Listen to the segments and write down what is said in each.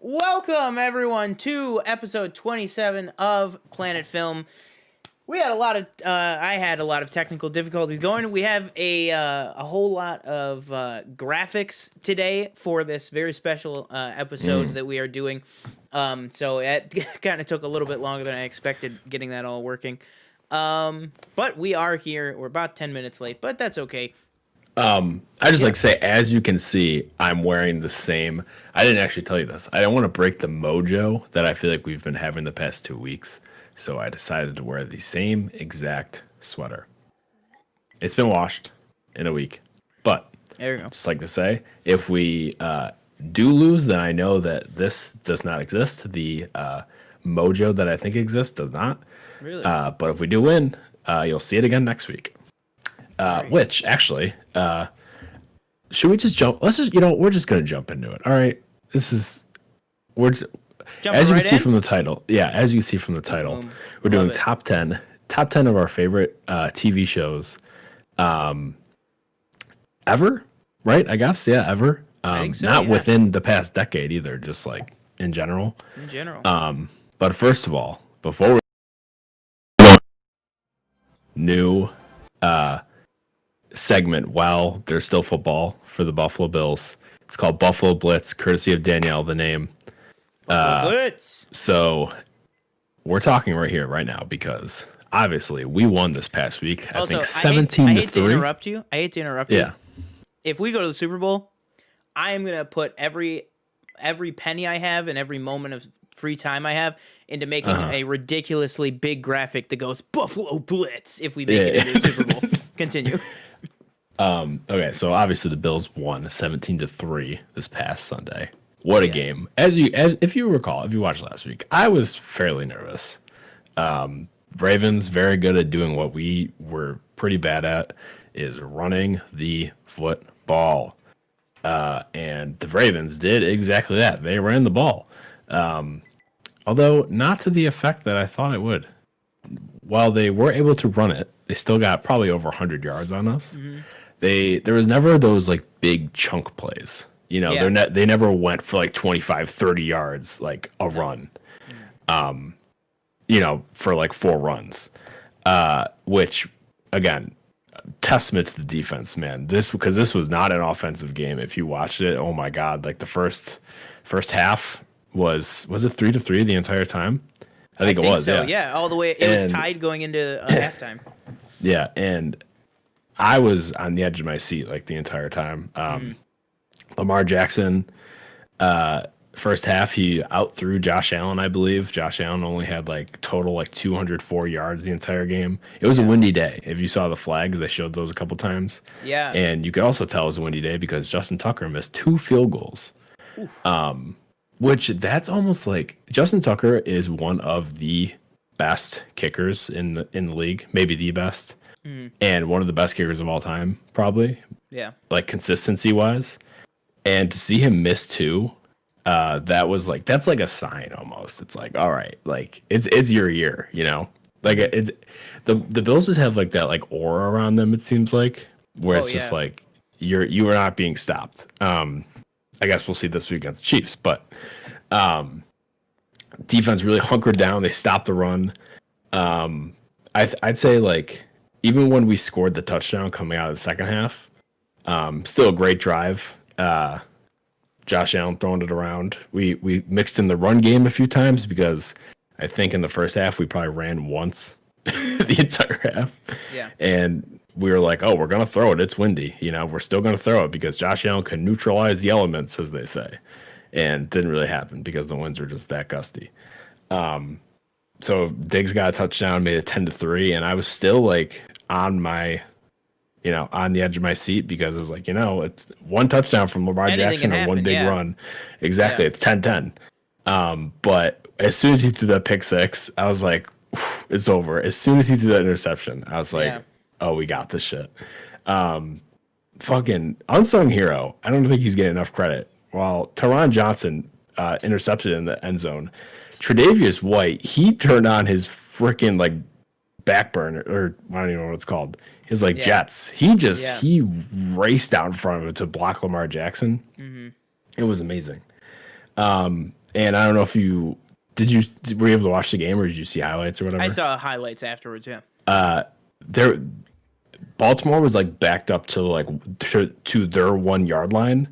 Welcome everyone to episode 27 of Planet Film. We had a lot of I had a lot of technical difficulties going. We have a whole lot of graphics today for this very special episode that we are doing. So it kind of took a little bit longer than I expected getting that all working. But we are here. We're about 10 minutes late, but that's okay. I just like to say, as you can see, I'm wearing the same. I didn't actually tell you this. I don't want to break the mojo that I feel like we've been having the past 2 weeks. So I decided to wear the same exact sweater. It's been washed in a week. But There we go. just like to say, if we do lose, then I know that this does not exist. The mojo that I think exists does not. Really? But if we do win, you'll see it again next week. Which actually, should we just jump? Let's just, we're just gonna jump into it. All right, we're as you can see from the title. Yeah, as you can see from the title, we're doing top 10 of our favorite TV shows, ever. Right? I guess ever. I think so, not yeah. within the past decade either. Just like in general. In general. But first of all, before we new segment while there's still football for the Buffalo Bills. It's called Buffalo Blitz, courtesy of Danielle, the name. Blitz. So we're talking right here, right now, because obviously we won this past week. I think 17 I to hate 3. to interrupt you. Yeah. If we go to the Super Bowl, I am gonna put every penny I have and every moment of free time I have into making a ridiculously big graphic that goes Buffalo Blitz if we make it into the Super Bowl. Continue. Okay, so obviously the Bills won 17 to 3 this past Sunday. What a game. If you recall, if you watched last week, I was fairly nervous. Ravens very good at doing what we were pretty bad at, is running the football. And the Ravens did exactly that. They ran the ball. Although not to the effect that I thought it would. While they were able to run it, they still got probably over 100 yards on us. Mm-hmm. There was never those like big chunk plays. They never went for like 25, 30 yards, like a run. For like 4 runs. Which, again, testament to the defense, man. Because this was not an offensive game. If you watched it, oh my God, like the first half was it 3-3 the entire time? I think it was. So. Yeah. Yeah, all the way. It was tied going into halftime. Yeah, and I was on the edge of my seat like the entire time. Lamar Jackson, first half he outthrew Josh Allen, I believe. Josh Allen only had like total like 204 yards the entire game. It was a windy day. If you saw the flags, they showed those a couple times. Yeah. And you could also tell it was a windy day because Justin Tucker missed 2 field goals. Which that's almost like Justin Tucker is one of the best kickers in the league, maybe the best, and one of the best kickers of all time, probably. Yeah. Like consistency wise, and to see him miss 2, that's like a sign almost. It's like, all right, like it's your year, Like it's the Bills just have like that like aura around them. It seems like where it's just like you are not being stopped. I guess we'll see this week against the Chiefs, but defense really hunkered down. They stopped the run. I'd say like even when we scored the touchdown coming out of the second half, still a great drive. Josh Allen throwing it around. We mixed in the run game a few times because I think in the first half we probably ran once the entire half. Yeah. And we were like, oh, we're going to throw it. It's windy. We're still going to throw it because Josh Allen can neutralize the elements, as they say. And it didn't really happen because the winds were just that gusty. So Diggs got a touchdown, made it 10 to 3. And I was still like on my, on the edge of my seat because it was like, it's one touchdown from Lamar Jackson and one big run. Exactly. Yeah. It's 10-10. But as soon as he threw that pick 6, I was like, it's over. As soon as he threw that interception, I was like, oh, we got this shit. Fucking unsung hero. I don't think he's getting enough credit. While Taron Johnson intercepted in the end zone, Tre'Davious White, he turned on his freaking like back burner, or I don't even know what it's called. His like jets. He raced out in front of it to block Lamar Jackson. It was amazing. And I don't know if were you able to watch the game or did you see highlights or whatever? I saw highlights afterwards. Yeah. There, Baltimore was like backed up to like to their 1 yard line,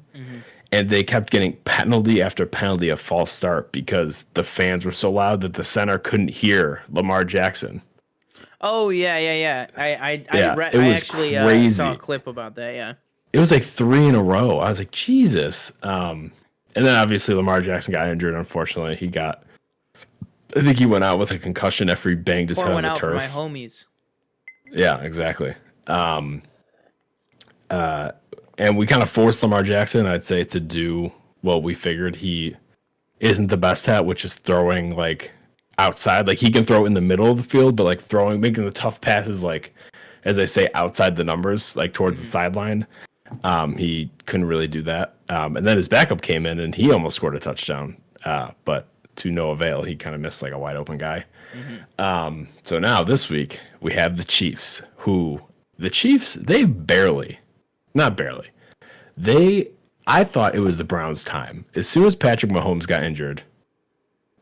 and they kept getting penalty after penalty of false start because the fans were so loud that the center couldn't hear Lamar Jackson. Oh yeah. I actually crazy. saw a clip about that. Yeah. It was like 3 in a row. I was like, Jesus. And then obviously Lamar Jackson got injured. Unfortunately, I think he went out with a concussion after he banged his head on the turf. For my homies. Yeah, exactly. And we kind of forced Lamar Jackson, I'd say, to do what we figured he isn't the best at, which is throwing like outside. Like he can throw in the middle of the field, but like making the tough passes, like as they say, outside the numbers, like towards the sideline. He couldn't really do that. And then his backup came in and he almost scored a touchdown. But to no avail, he kind of missed like a wide open guy. So now this week we have the Chiefs, I thought it was the Browns' time. As soon as Patrick Mahomes got injured,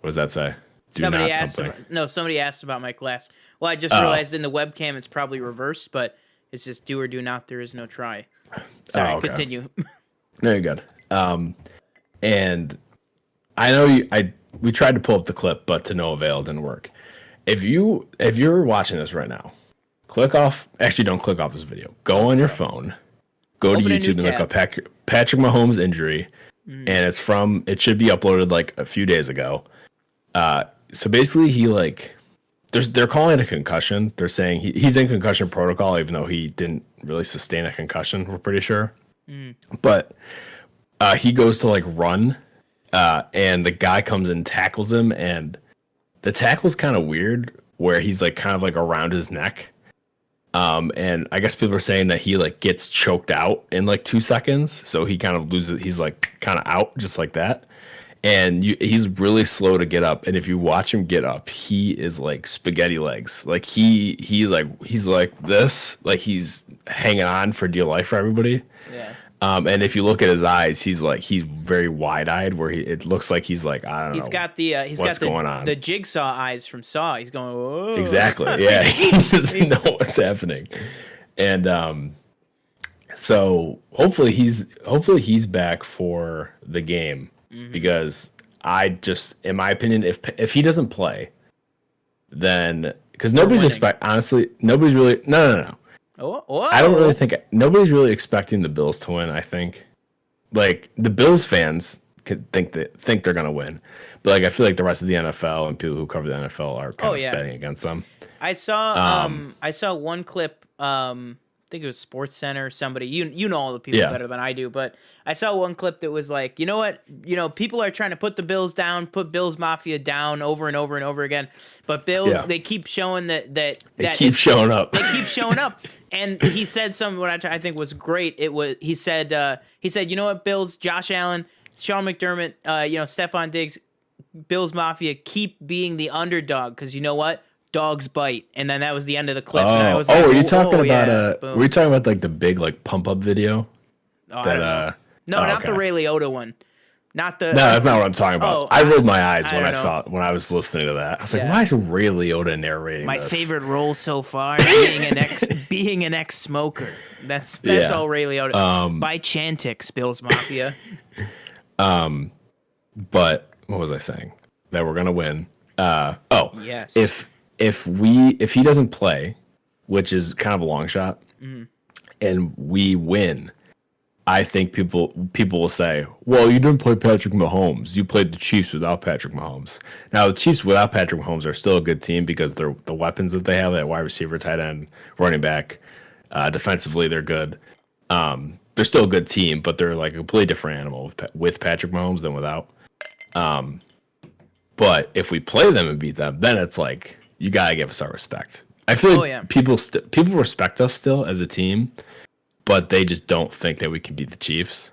what does that say? Somebody asked about my class. Well, I just realized in the webcam it's probably reversed, but it's just do or do not. There is no try. Sorry, okay. Continue. No, you're good. And I know we tried to pull up the clip, but to no avail, it didn't work. If you're watching this right now, don't click off this video. Go on your phone, go to YouTube and look up Patrick Mahomes injury, and it should be uploaded like a few days ago. So basically they're calling it a concussion. They're saying he's in concussion protocol, even though he didn't really sustain a concussion, we're pretty sure. But he goes to like run, and the guy comes and tackles him, and the tackle's kind of weird where he's like kind of like around his neck. And I guess people are saying that he like gets choked out in like 2 seconds. So he kind of loses, he's like kind of out just like that. And he's really slow to get up. And if you watch him get up, he is like spaghetti legs. Like he's like this, like he's hanging on for dear life for everybody. Yeah. And if you look at his eyes, he's very wide eyed where it looks like he's like, I don't know. He's got the jigsaw eyes from Saw. He's going, whoa. Exactly. Yeah. He doesn't know what's happening. And, so hopefully he's back for the game because in my opinion, if he doesn't play, then because nobody's really, no. I don't really think nobody's really expecting the Bills to win. I think like the Bills fans could think they're gonna win, but like I feel like the rest of the NFL and people who cover the NFL are kind of betting against them. I saw one clip. I think it was Sports Center. Somebody you know all the people better than I do, but I saw one clip that was like, you know what, people are trying to put the Bills down, put Bills Mafia down over and over and over again, but Bills they keep showing that they keep showing up. They keep showing up, and he said something what I think was great. He said you know what, Bills, Josh Allen, Sean McDermott, Stephon Diggs, Bills Mafia, keep being the underdog because you know what. Dogs bite, and then that was the end of the clip. And I was like, were you talking about were you talking about like the big like pump up video? Not the Ray Liotta one. No, that's not what I'm talking about. I rolled my eyes when I was listening to that. I was like, why is Ray Liotta narrating my this? favorite role so far? being an ex smoker. That's all Ray Liotta. By Chantix, Bills Mafia. But what was I saying? That we're gonna win. Yes. If he doesn't play, which is kind of a long shot, and we win, I think people will say, well, you didn't play Patrick Mahomes. You played the Chiefs without Patrick Mahomes. Now, the Chiefs without Patrick Mahomes are still a good team because they're the weapons that they have, that wide receiver, tight end, running back. Defensively, they're good. They're still a good team, but they're like a completely different animal with Patrick Mahomes than without. But if we play them and beat them, then it's like, you gotta give us our respect. I feel like people respect us still as a team, but they just don't think that we can beat the Chiefs.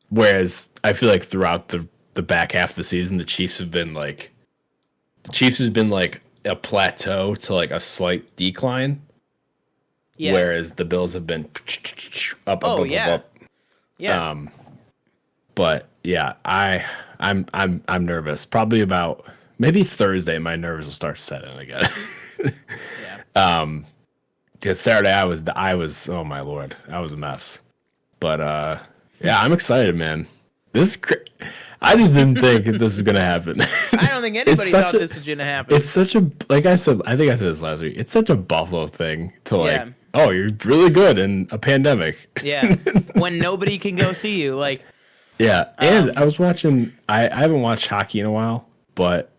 Whereas I feel like throughout the back half of the season, the Chiefs have been like a plateau to like a slight decline. Yeah. Whereas the Bills have been up. Yeah. But yeah, I'm nervous. Probably about maybe Thursday, my nerves will start setting again. Yeah. Because Saturday I was oh my lord, I was a mess. But yeah, I'm excited, man. This is I just didn't think this was gonna happen. I don't think anybody thought this was gonna happen. It's such a, like I said, I think I said this last week. It's such a Buffalo thing to like, Yeah. oh, you're really good in a pandemic. Yeah. When nobody can go see you, like, Yeah, and I was watching. I haven't watched hockey in a while, but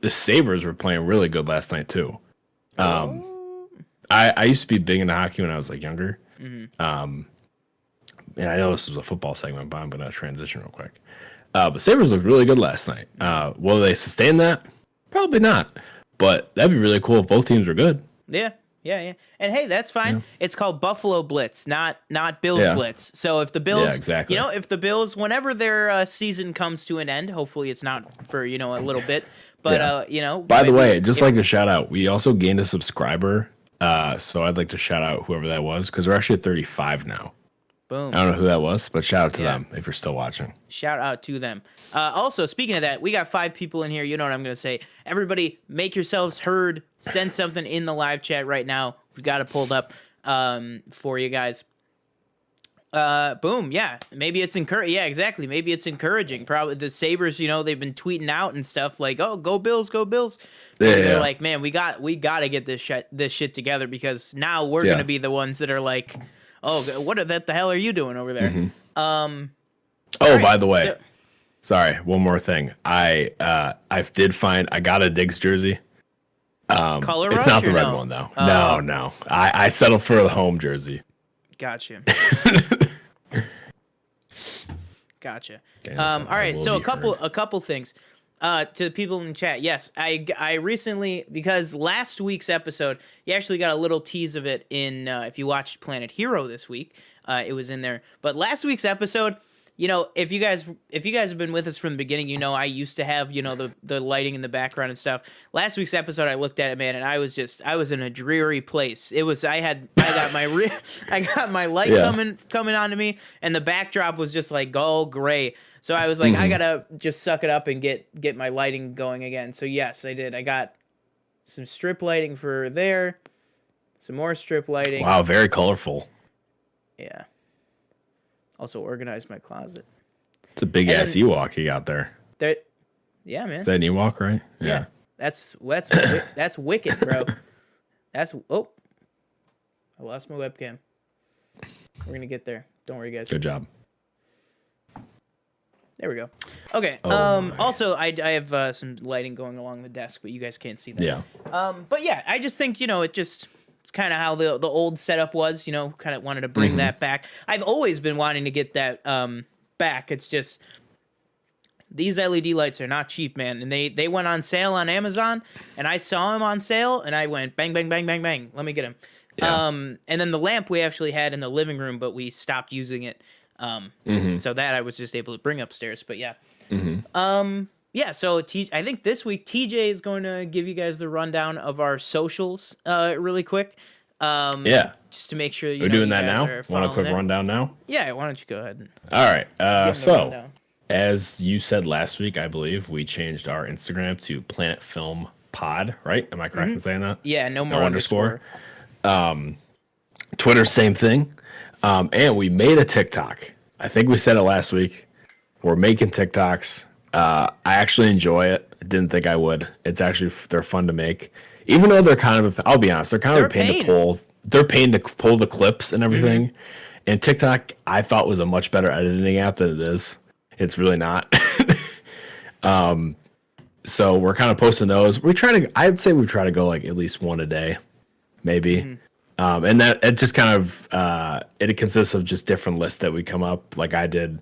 the Sabres were playing really good last night too. I used to be big into hockey when I was like younger. And I know this was a football segment, but I'm gonna transition real quick. But Sabres looked really good last night. Will they sustain that? Probably not. But that'd be really cool if both teams were good. yeah. Yeah. And hey, that's fine. Yeah. It's called Buffalo Blitz, not Bills Yeah. Blitz. So if the Bills, Yeah, exactly. if the Bills, whenever their season comes to an end, hopefully it's not for a little bit, but Yeah. By the way, just like to shout out, we also gained a subscriber. So I'd like to shout out whoever that was because we're actually at 35 now. boom. I don't know who that was, but shout out to Yeah. them if you're still watching. Shout out to them. Also, speaking of that, we got 5 people in here. You know what I'm going to say. Everybody, make yourselves heard. Send something in the live chat right now. We've got it pulled up for you guys. Boom. Yeah. Maybe it's encouraging. Yeah, exactly. Maybe it's encouraging. Probably the Sabres, they've been tweeting out and stuff like, oh, go Bills, go Bills. Yeah, They're yeah. like, man, we got to get this shit together because now we're Yeah. going to be the ones that are like, oh, what the hell are you doing over there? Oh, right, by the way, so- sorry, one more thing. I did find I got a Diggs jersey. Color It's rush not the or red no? one though. Oh. No. I settled for the home jersey. Gotcha. Gotcha. Okay, All so right. I will So be a couple things. To the people in the chat, yes, I recently, because last week's episode, you actually got a little tease of it in if you watched Planet Hero this week, it was in there. But last week's episode, if you guys have been with us from the beginning, I used to have the lighting in the background and stuff. Last week's episode, I looked at it, man, and I was in a dreary place. It was I got my I got my light Yeah. coming onto me, and the backdrop was just like all gray. So I was like, I gotta just suck it up and get my lighting going again. So yes, I did. I got some strip lighting for there, some more strip lighting. Wow, very colorful. Yeah. Also organized my closet. It's a big And ass then- Ewok you got there. There, yeah, man. Is that an Ewok, right? Yeah. That's that's wicked, bro. That's I lost my webcam. We're gonna get there. Don't worry, guys. Good job. There we go. Okay. Oh, my. Also, I have some lighting going along the desk, but you guys can't see that. Yeah. But yeah, I just think it's kind of how the old setup was. Kind of wanted to bring that back. I've always been wanting to get that back. It's just these LED lights are not cheap, man, and they went on sale on Amazon, and I saw them on sale, and I went bang bang bang bang bang. Let me get them. Yeah. And then the lamp we actually had in the living room, but we stopped using it. So that I was just able to bring upstairs. But yeah. Yeah, so I think this week TJ is going to give you guys the rundown of our socials really quick. Yeah. Just to make sure We're doing that now. Want Want a quick rundown now? Yeah, why don't you go ahead and All right. give 'em the So, rundown. as you said last week, I believe we changed our Instagram to Planet Film Pod, right? Am I correct in saying that? Yeah, no more No underscore. Twitter, same thing. And we made a TikTok. I think we said it last week. We're making TikToks. I actually enjoy it. I didn't think I would. It's actually, they're fun to make. Even though they're kind of, I'll be honest, they're kind of a They're a pain pain. to pull. They're a pain to pull the clips and everything. And TikTok, I thought was a much better editing app than it is. It's really not. So we're kind of posting those. I'd say we try to go like at least one a day, maybe. And that it just kind of it consists of just different lists that we come up. Like I did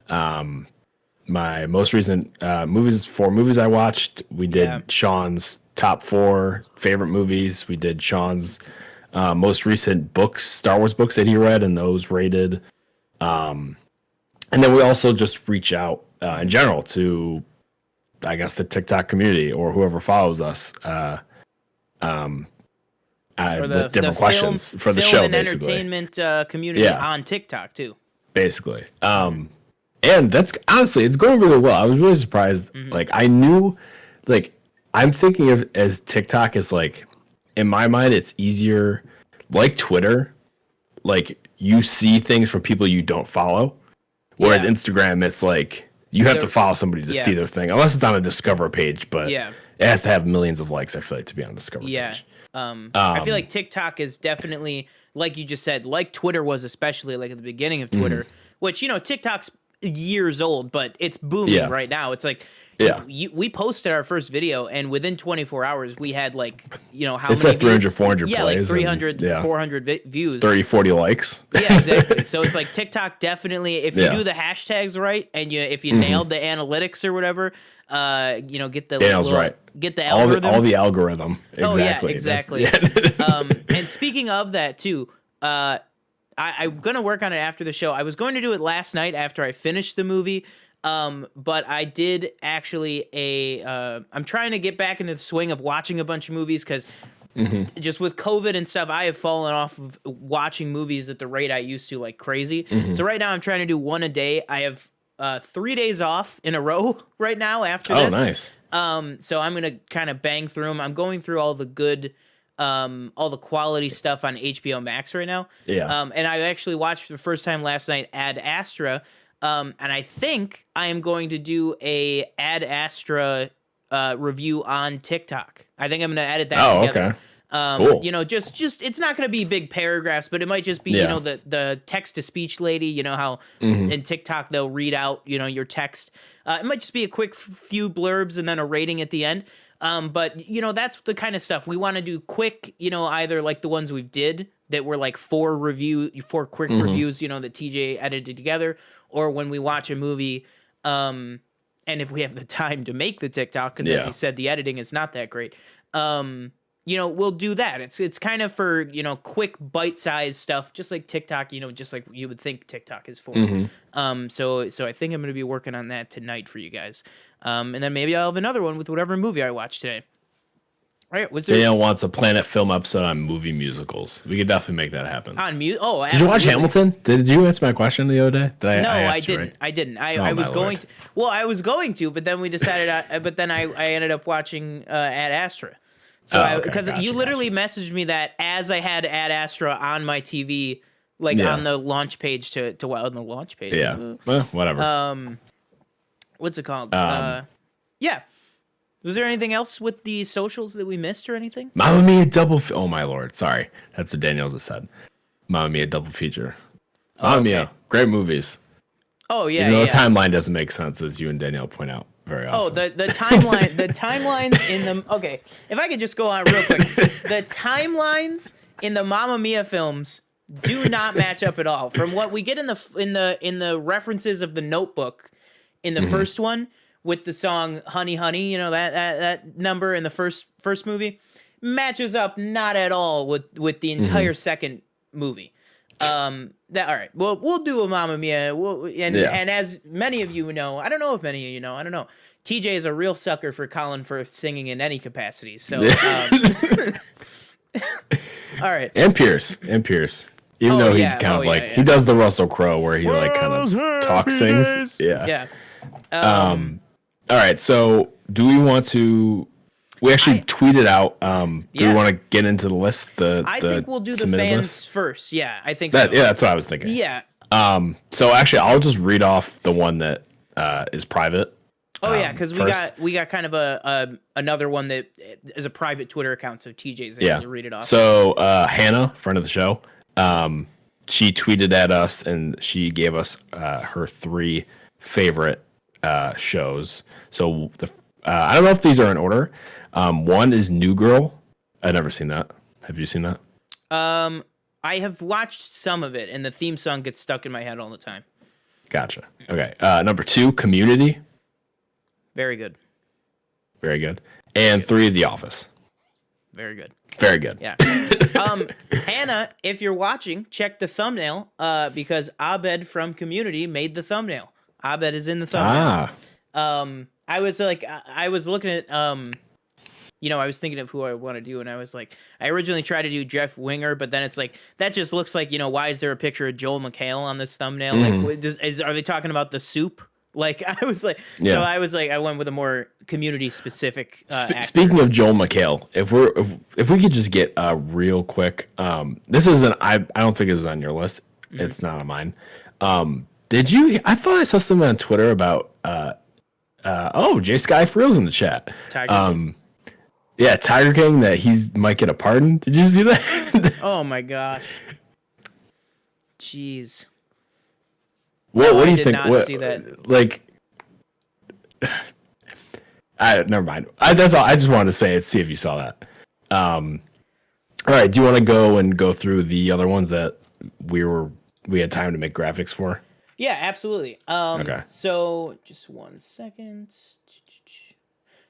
my most recent movies I watched. We did Yeah. Sean's top 4 favorite movies. We did Sean's most recent books, Star Wars books that he read, and those rated. And then we also just reach out in general to, I guess, the TikTok community or whoever follows us. With different questions for the film show, and basically. entertainment community Yeah. on TikTok too. Basically. And that's honestly, it's going really well. I was really surprised. Like I knew, like I'm thinking of as TikTok is like, in my mind, it's easier, like Twitter. Like you see things from people you don't follow, whereas Yeah. Instagram, it's like you have They're- to follow somebody to yeah. see their thing, unless it's on a Discover page. But Yeah. it has to have millions of likes. I feel like to be on a Discover Yeah. page. I feel like TikTok is definitely, like you just said, like Twitter was, especially like at the beginning of Twitter, which, you know, TikTok's years old, but it's booming Yeah. right now. It's like, Yeah. we posted our first video, and within 24 hours, we had like, you know, how It's many at 300, views? 400 Yeah, plays like and- 300, yeah. 400 views. 30, 40 likes. Yeah, exactly. So it's like TikTok definitely, if you Yeah. do the hashtags right, and if you nailed the analytics or whatever, you know, get the Daniel's right. get the All algorithm. the algorithm. Oh, yeah, Exactly. exactly. Yeah. And speaking of that too, I'm gonna work on it after the show. I was going to do it last night after I finished the movie, but I did actually I'm trying to get back into the swing of watching a bunch of movies because just with COVID and stuff, I have fallen off of watching movies at the rate I used to like crazy. So right now I'm trying to do one a day. I have 3 days off in a row right now after Oh, this. nice. So I'm gonna kind of bang through them. I'm going through all the good, all the quality stuff on HBO Max right now. Yeah. And I actually watched for the first time last night Ad Astra. And I think I am going to do a Ad Astra review on TikTok. I think I'm gonna edit that Oh, together. okay. Cool. You know, just it's not going to be big paragraphs, but it might just be, you Yeah. know, the text to speech lady, you know, how in TikTok they'll read out, you know, your text. It might just be a quick few blurbs and then a rating at the end. But you know, that's the kind of stuff we want to do quick, you know, either like the ones we did that were like four quick reviews, you know, that TJ edited together, or when we watch a movie, and if we have the time to make the TikTok, because as Yeah. he said, the editing is not that great. You know, we'll do that. It's kind of for, you know, quick bite-sized stuff, just like TikTok, you know, just like you would think TikTok is for. So I think I'm going to be working on that tonight for you guys. And then maybe I'll have another one with whatever movie I watch today. All right, was there Daniel wants a Planet Film episode on movie musicals. We could definitely make that happen. on mute? Oh, Did you watch absolutely. Hamilton? Did you answer my question the other day? Did No, I asked you, didn't. right? I didn't. I Oh, was my going Lord. to. Well, I was going to, but then we decided. But then I ended up watching Ad Astra. So Oh, okay. because Gotcha, you literally messaged me that as I had Ad Astra on my TV, like Yeah. on the launch page on the launch page. Yeah. Well, whatever. What's it called? Um, Yeah. Was there anything else with the socials that we missed or anything? Mamma Mia double. Oh my Lord! Sorry, that's what Daniel just said. Mamma Mia double feature. Mamma okay. Mia, great movies. Oh yeah, You know, yeah. the timeline doesn't make sense, as you and Danielle point out very often. Oh, the timeline, the timelines in the okay. If I could just go on real quick, the timelines in the Mamma Mia films do not match up at all. From what we get in the references of the Notebook, in the first one with the song "Honey Honey," you know that number in the first movie matches up not at all with the entire second movie. That all right. Well, we'll do a Mamma Mia. And as many of you know, I don't know if many of you know. I don't know. TJ is a real sucker for Colin Firth singing in any capacity. So, all right. And Pierce. Even though he yeah. kind of Yeah, like yeah. he does the Russell Crowe where he like kind of talk sings. Yeah. Yeah. All right. So do we want to? We actually tweeted out. Do Yeah. we want to get into the list? I think we'll do the submitted fans list? first. Yeah, I think That, so. yeah, that's what I was thinking. Yeah. So actually, I'll just read off the one that is private. Oh yeah, because first. we got kind of another one that is a private Twitter account. So TJ's able Yeah. to read it off. So Hannah, friend of the show, she tweeted at us and she gave us her 3 favorite shows. So I don't know if these are in order. One is New Girl. I've never seen that. Have you seen that? I have watched some of it, and the theme song gets stuck in my head all the time. Gotcha. Okay. Number 2, Community. Very good. Very good. And 3, The Office. Very good. Very good. Yeah. Hannah, if you're watching, check the thumbnail because Abed from Community made the thumbnail. Abed is in the thumbnail. Ah. I was looking at I was thinking of who I want to do, and I was like, I originally tried to do Jeff Winger, but then it's like that just looks like, why is there a picture of Joel McHale on this thumbnail? Like, are they talking about the soup? Like, I was like, so I was like, I went with a more community specific. Speaking of Joel McHale, if we could just get real quick, this isn't. I don't think this is on your list. Mm-hmm. It's not on mine. Did you? I thought I saw something on Twitter about. Jay Sky for Reals in the chat. Yeah, Tiger King, that might get a pardon. Did you see that? Oh my gosh. Jeez. What do you think? Not see that. Like, never mind. That's all. I just wanted to say it. See if you saw that. All right. Do you want to go through the other ones that we had time to make graphics for? Yeah, absolutely. Okay. So just 1 second.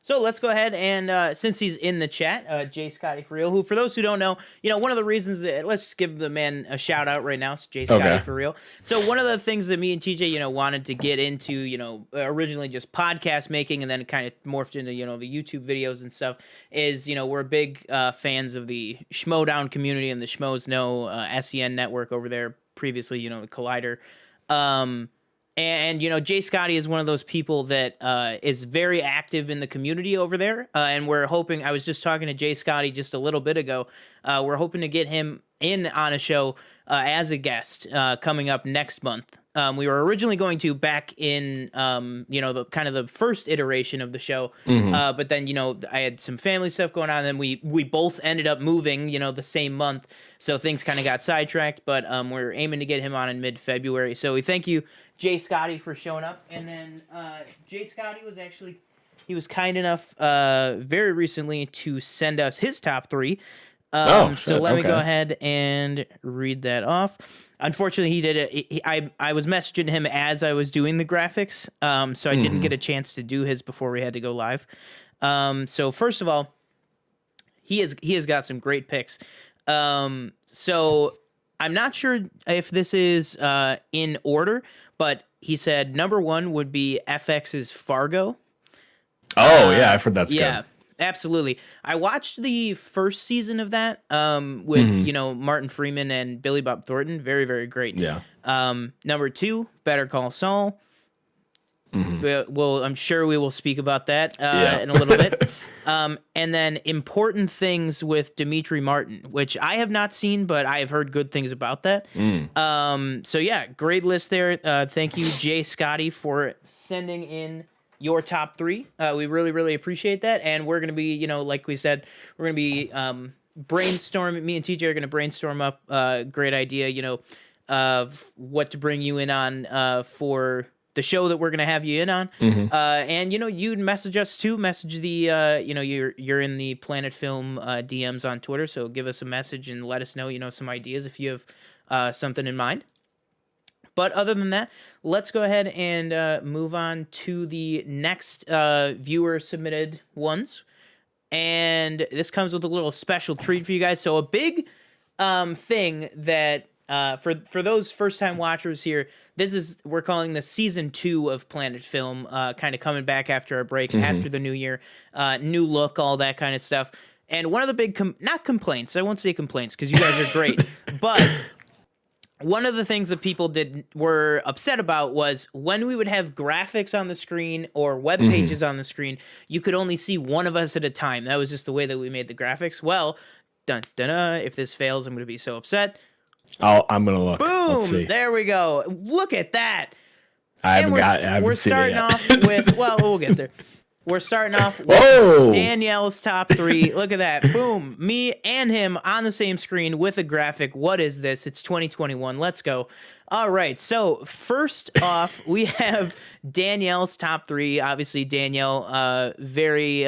So let's go ahead and since he's in the chat, Jay Scotty for Real, who, for those who don't know, one of the reasons that, let's just give the man a shout out right now, Jay Scotty for Real. So one of the things that me and TJ, wanted to get into, originally just podcast making, and then kind of morphed into, the YouTube videos and stuff, is, we're big fans of the Schmodown community and the Schmoes Know SEN network over there, previously, the Collider. And Jay Scotty is one of those people that is very active in the community over there. And we're hoping, I was just talking to Jay Scotty just a little bit ago. We're hoping to get him in on a show as a guest coming up next month. We were originally going to back in, the kind of the first iteration of the show. Mm-hmm. But then, I had some family stuff going on. And then we both ended up moving, the same month. So things kind of got sidetracked. But we're aiming to get him on in mid-February. So we thank you, Jay Scotty, for showing up. And then Jay Scotty he was kind enough very recently to send us his top 3. So let me go ahead and read that off. Unfortunately, he did it. I was messaging him as I was doing the graphics, so I didn't get a chance to do his before we had to go live. So first of all, he has got some great picks. So I'm not sure if this is in order, but he said number 1 would be FX's Fargo. Oh yeah, I've heard that's good. Yeah. Absolutely. I watched the first season of that with, Martin Freeman and Billy Bob Thornton. Very, very great. Yeah. Number 2, Better Call Saul. Mm-hmm. I'm sure we will speak about that in a little bit. And then Important Things with Dimitri Martin, which I have not seen, but I have heard good things about that. So yeah, great list there. Thank you, Jay Scotty, for sending in your top 3. We really, really appreciate that. And we're going to be, like we said, we're going to be brainstorming. Me and TJ are going to brainstorm up a great idea, of what to bring you in on for the show that we're going to have you in on. Mm-hmm. And, you'd message us too. Message the, you're in the Planet Film DMs on Twitter. So give us a message and let us know, some ideas if you have something in mind. But other than that, let's go ahead and move on to the next viewer-submitted ones. And this comes with a little special treat for you guys. So a big thing that, for those first-time watchers here, we're calling this Season 2 of Planet Film, kind of coming back after a break, after the new year, new look, all that kind of stuff. And one of the big, not complaints, I won't say complaints, because you guys are great, but one of the things that people were upset about was when we would have graphics on the screen or web pages on the screen, you could only see one of us at a time. That was just the way that we made the graphics. Well, if this fails, I'm going to be so upset. I'm going to look. Boom! There we go. Look at that. We're starting off with, we'll get there. We're starting off with Danielle's top 3. Look at that. Boom. Me and him on the same screen with a graphic. What is this? It's 2021. Let's go. All right. So first off, we have Danielle's top 3. Obviously, Danielle, very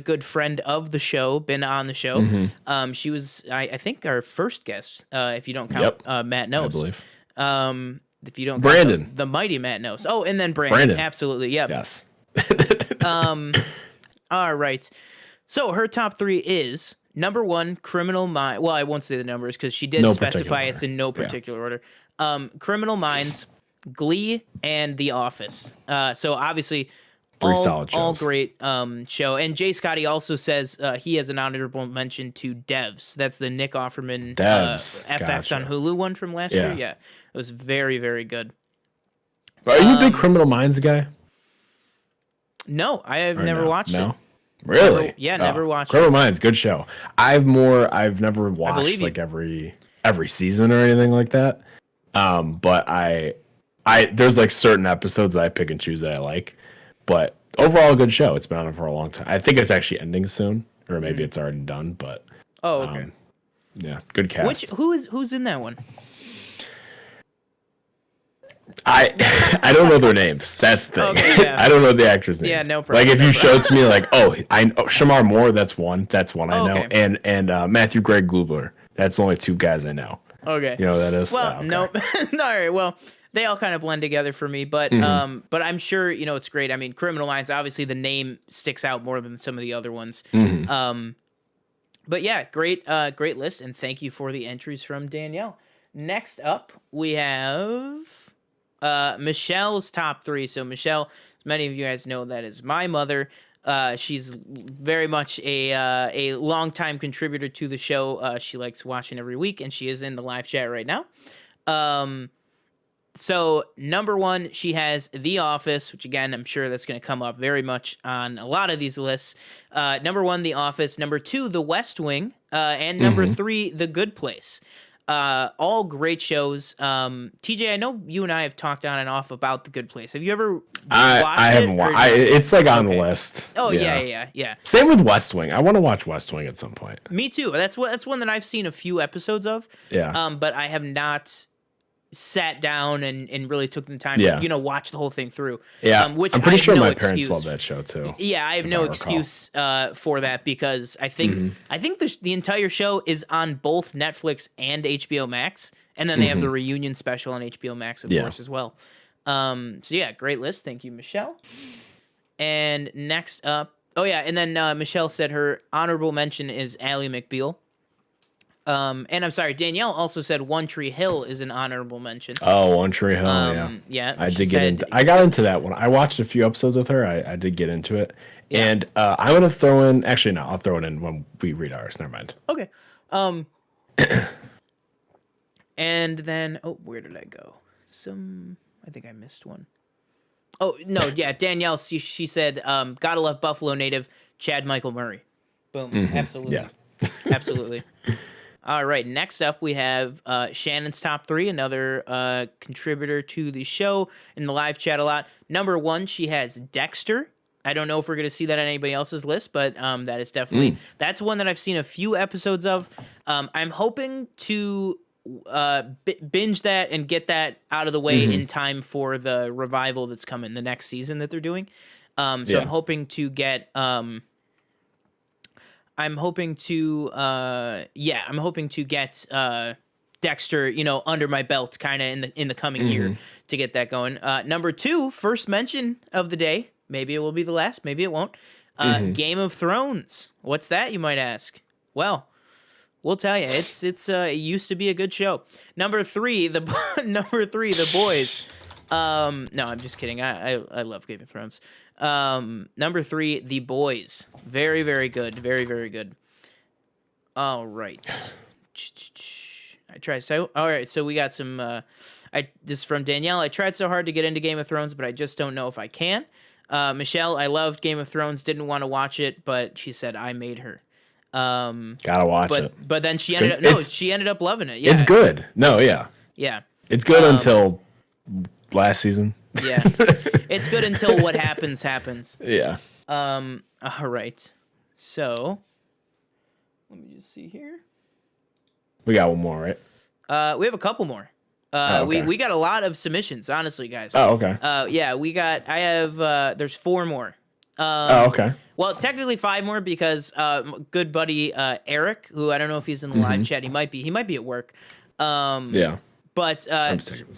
good friend of the show, been on the show. Mm-hmm. She was, I think, our first guest, if you don't count Matt Nost. I believe. If you don't Brandon. count the mighty Matt Nost. Oh, and then Brandon. Absolutely. Yep. Yes. All right. So her top 3 is number 1, Criminal Minds. Well, I won't say the numbers because she did specify it's in no particular order. Criminal Minds, Glee, and The Office. So obviously solid shows. All great show. And Jay Scotty also says he has an honorable mention to Devs. That's the Nick Offerman Devs. FX on Gotcha. Hulu one from last year. Yeah, it was very, very good. But are you a big Criminal Minds guy? No, I have Or never no? watched No? it. Really? Never watched Criminal Minds, good show. I've never watched believe you. like every season or anything like that. But I there's like certain episodes that I pick and choose that I like. But overall, a good show. It's been on for a long time. I think it's actually ending soon, or maybe it's already done. But Oh, okay. yeah, good cast. Who's in that one? I don't know their names. That's the thing. Okay, yeah. I don't know the actors' names. Yeah, no problem, Like if no you showed to me, like, I know Shamar Moore. That's one. I know. okay. And Matthew Greg Gubler. That's the only two guys I know. Okay. You know who that is? Well, Oh, okay. no. All right. Well, they all kind of blend together for me, but but I'm sure it's great. I mean, Criminal Minds. Obviously, the name sticks out more than some of the other ones. But yeah, great list, and thank you for the entries from Danielle. Next up, we have Michelle's top 3. So Michelle, as many of you guys know, that is my mother. She's very much a longtime contributor to the show. She likes watching every week, and she is in the live chat right now. So number 1, she has The Office, which again, I'm sure that's going to come up very much on a lot of these lists. Number 1, The Office. Number 2, The West Wing. And number 3, The Good Place. All great shows. TJ, I know you and I have talked on and off about The Good Place. Have you ever watched I haven't it? watched. It's like on the list. Oh yeah. Same with West Wing. I want to watch West Wing at some point. Me too. That's one that I've seen a few episodes of. Yeah. But I have not sat down and really took the time Yeah. to watch the whole thing through. Yeah. Which I'm I pretty have sure no my parents excuse. love that show too. Yeah, I have if no I recall. excuse for that, because I think the entire show is on both Netflix and HBO Max, and then they have the reunion special on HBO Max, of course, as well. So yeah, great list. Thank you, Michelle. And next up, and then Michelle said her honorable mention is Ally McBeal. And I'm sorry, Danielle also said One Tree Hill is an honorable mention. Oh, One Tree Hill, yeah. Yeah, I did get into. I got into that one. I watched a few episodes with her. I did get into it, and I'm gonna throw in. Actually, no, I'll throw it in when we read ours. Never mind. Okay. And then, where did I go? I think I missed one. Oh no, yeah, Danielle. She said, "Gotta love Buffalo native Chad Michael Murray." Boom. Absolutely. Yeah. Absolutely. All right. Next up, we have Shannon's top 3, another contributor to the show in the live chat a lot. Number 1, she has Dexter. I don't know if we're going to see that on anybody else's list, but that is definitely that's one that I've seen a few episodes of. I'm hoping to binge that and get that out of the way in time for the revival that's coming, the next season that they're doing. I'm hoping to get Dexter, under my belt kind of in the coming year to get that going. Number 2, first mention of the day. Maybe it will be the last, maybe it won't. Game of Thrones. What's that, you might ask? Well, we'll tell you. It used to be a good show. Number 3, The Boys. No, I'm just kidding. I love Game of Thrones. Number 3, The Boys. Very, very good. Very, very good. All right. All right, so we got some this is from Danielle. I tried so hard to get into Game of Thrones, but I just don't know if I can. Michelle, I loved Game of Thrones, didn't want to watch it, but she said I made her. Gotta watch it. But then she ended up loving it. Yeah. It's good. No, yeah. Yeah. It's good until last season. Yeah. It's good until what happens. Yeah. All right. So let me just see here. We got one more, right? We have a couple more. Okay. We got a lot of submissions, honestly, guys. Oh, okay. There's 4 more. Okay. Well, technically 5 more, because good buddy Eric, who I don't know if he's in the live chat, he might be at work. Yeah. But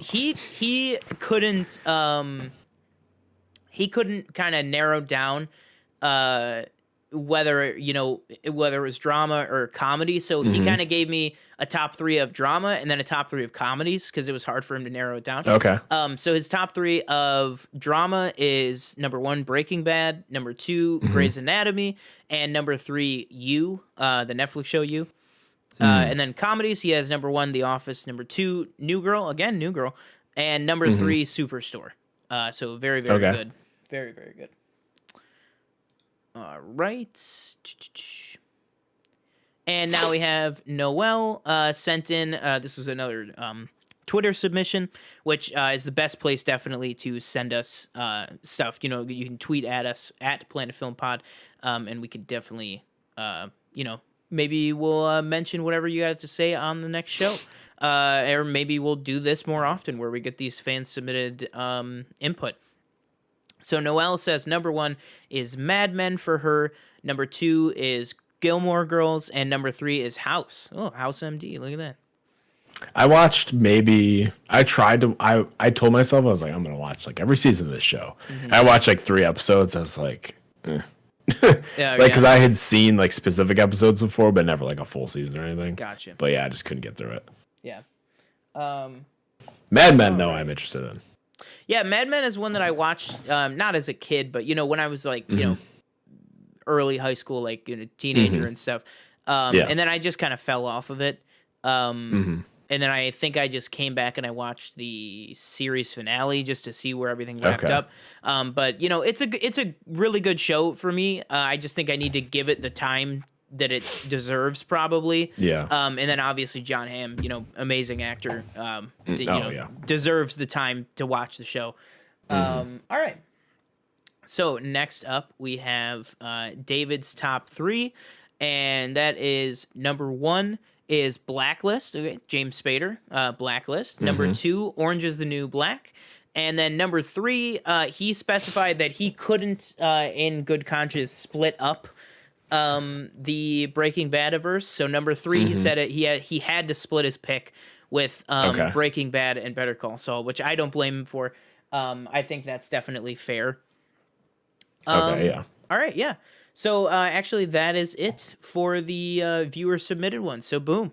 he couldn't kind of narrow down whether it was drama or comedy. So he kind of gave me a top 3 of drama and then a top 3 of comedies because it was hard for him to narrow it down. Okay. So his top 3 of drama is number 1 Breaking Bad, number 2 Grey's Anatomy, and number 3 You, the Netflix show You. And then comedies, he has number 1 The Office, number 2 New Girl, again New Girl, and number 3 Superstore. So very, very good. Very, very good. All right. And now we have Noel sent in. This was another Twitter submission, which is the best place definitely to send us stuff. You can tweet at us at Planet Film Pod, and we could definitely, maybe we'll mention whatever you got to say on the next show. Or maybe we'll do this more often where we get these fan submitted input. So Noelle says number 1 is Mad Men for her. Number 2 is Gilmore Girls. And number 3 is House. Oh, House MD. Look at that. I watched I told myself, I was like, I'm going to watch like every season of this show. I watched like 3 episodes. I was like, because I had seen like specific episodes before, but never like a full season or anything. Gotcha. But yeah, I just couldn't get through it. Yeah. Mad Men, no, I'm interested in. Yeah, Mad Men is one that I watched not as a kid, but when I was like early high school, like teenager and stuff. And then I just kind of fell off of it. And then I think I just came back and I watched the series finale just to see where everything wrapped up. But it's a really good show for me. I just think I need to give it the time that it deserves, probably. Yeah. And then obviously John Hamm, amazing actor, deserves the time to watch the show. All right. So next up we have David's top 3, and that is number 1 is Blacklist. Okay, James Spader, Blacklist. Number 2, Orange is the New Black. And then number 3, he specified that he couldn't, in good conscience, split up the Breaking Bad-averse. So number 3, he said he had to split his pick with Breaking Bad and Better Call Saul, which I don't blame him for. I think that's definitely fair. Yeah. All right, yeah. So actually, that is it for the viewer submitted one. So boom.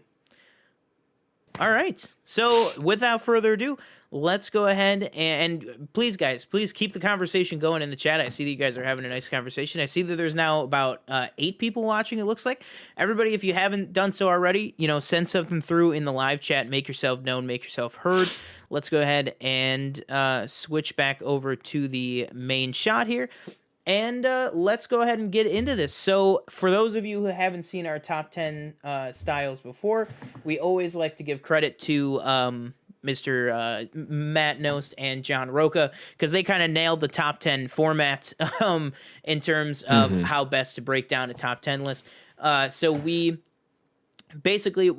All right. So without further ado, let's go ahead and please, guys, please keep the conversation going in the chat. I see that you guys are having a nice conversation. I see that there's now about 8 people watching, it looks like. Everybody, if you haven't done so already, send something through in the live chat. Make yourself known. Make yourself heard. Let's go ahead and switch back over to the main shot here. And let's go ahead and get into this. So for those of you who haven't seen our top 10 styles before, we always like to give credit to Mr. Matt Nost and John Roca, because they kind of nailed the top 10 format in terms of how best to break down a top 10 list. So we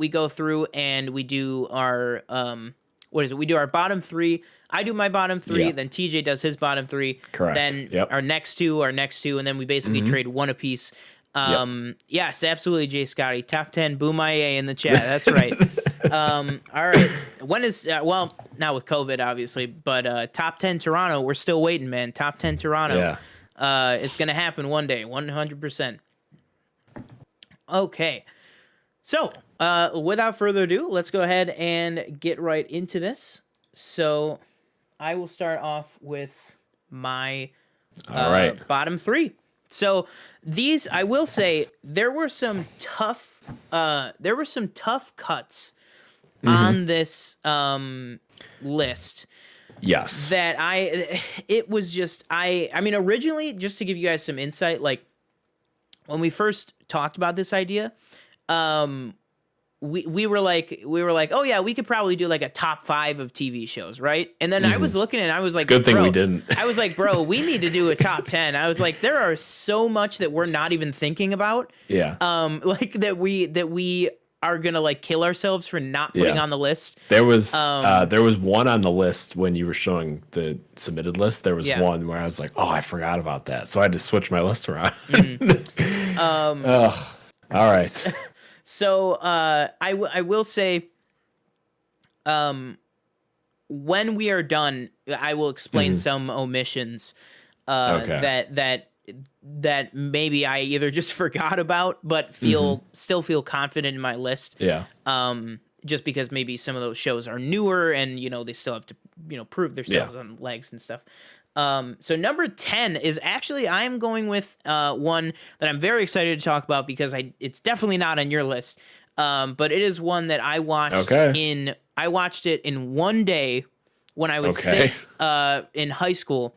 go through and we do our we do our bottom 3. I do my bottom 3, then TJ does his bottom 3. Correct. Then our next two, and then we basically trade one apiece. Yes, absolutely, Jay Scotty. Top 10, boom IA in the chat. That's right. All right. When is, now with COVID, obviously, but top 10 Toronto, we're still waiting, man. Top 10 Toronto. Yeah. It's going to happen one day, 100%. Okay. So, without further ado, let's go ahead and get right into this. So, I will start off with my bottom 3. So, these, I will say, there were some tough cuts on this list. Yes. That originally, just to give you guys some insight, like when we first talked about this idea, we were like, oh yeah, we could probably do like a top 5 of TV shows, right? And then I was looking and I was like, it's a good thing we didn't. I was like, bro, we need to do a top 10. I was like, there are so much that we're not even thinking about. Yeah. Like that we are gonna like kill ourselves for not putting on the list. There was one on the list when you were showing the submitted list. There was one where I was like, oh, I forgot about that, so I had to switch my list around. All right. So I will say, when we are done, I will explain some omissions that that maybe I either just forgot about, but still feel confident in my list. Yeah. Just because maybe some of those shows are newer and they still have to prove themselves on legs and stuff. So number 10 is actually I'm going with one that I'm very excited to talk about because it's definitely not on your list. But it is one that I watched I watched it in one day when I was sick in high school.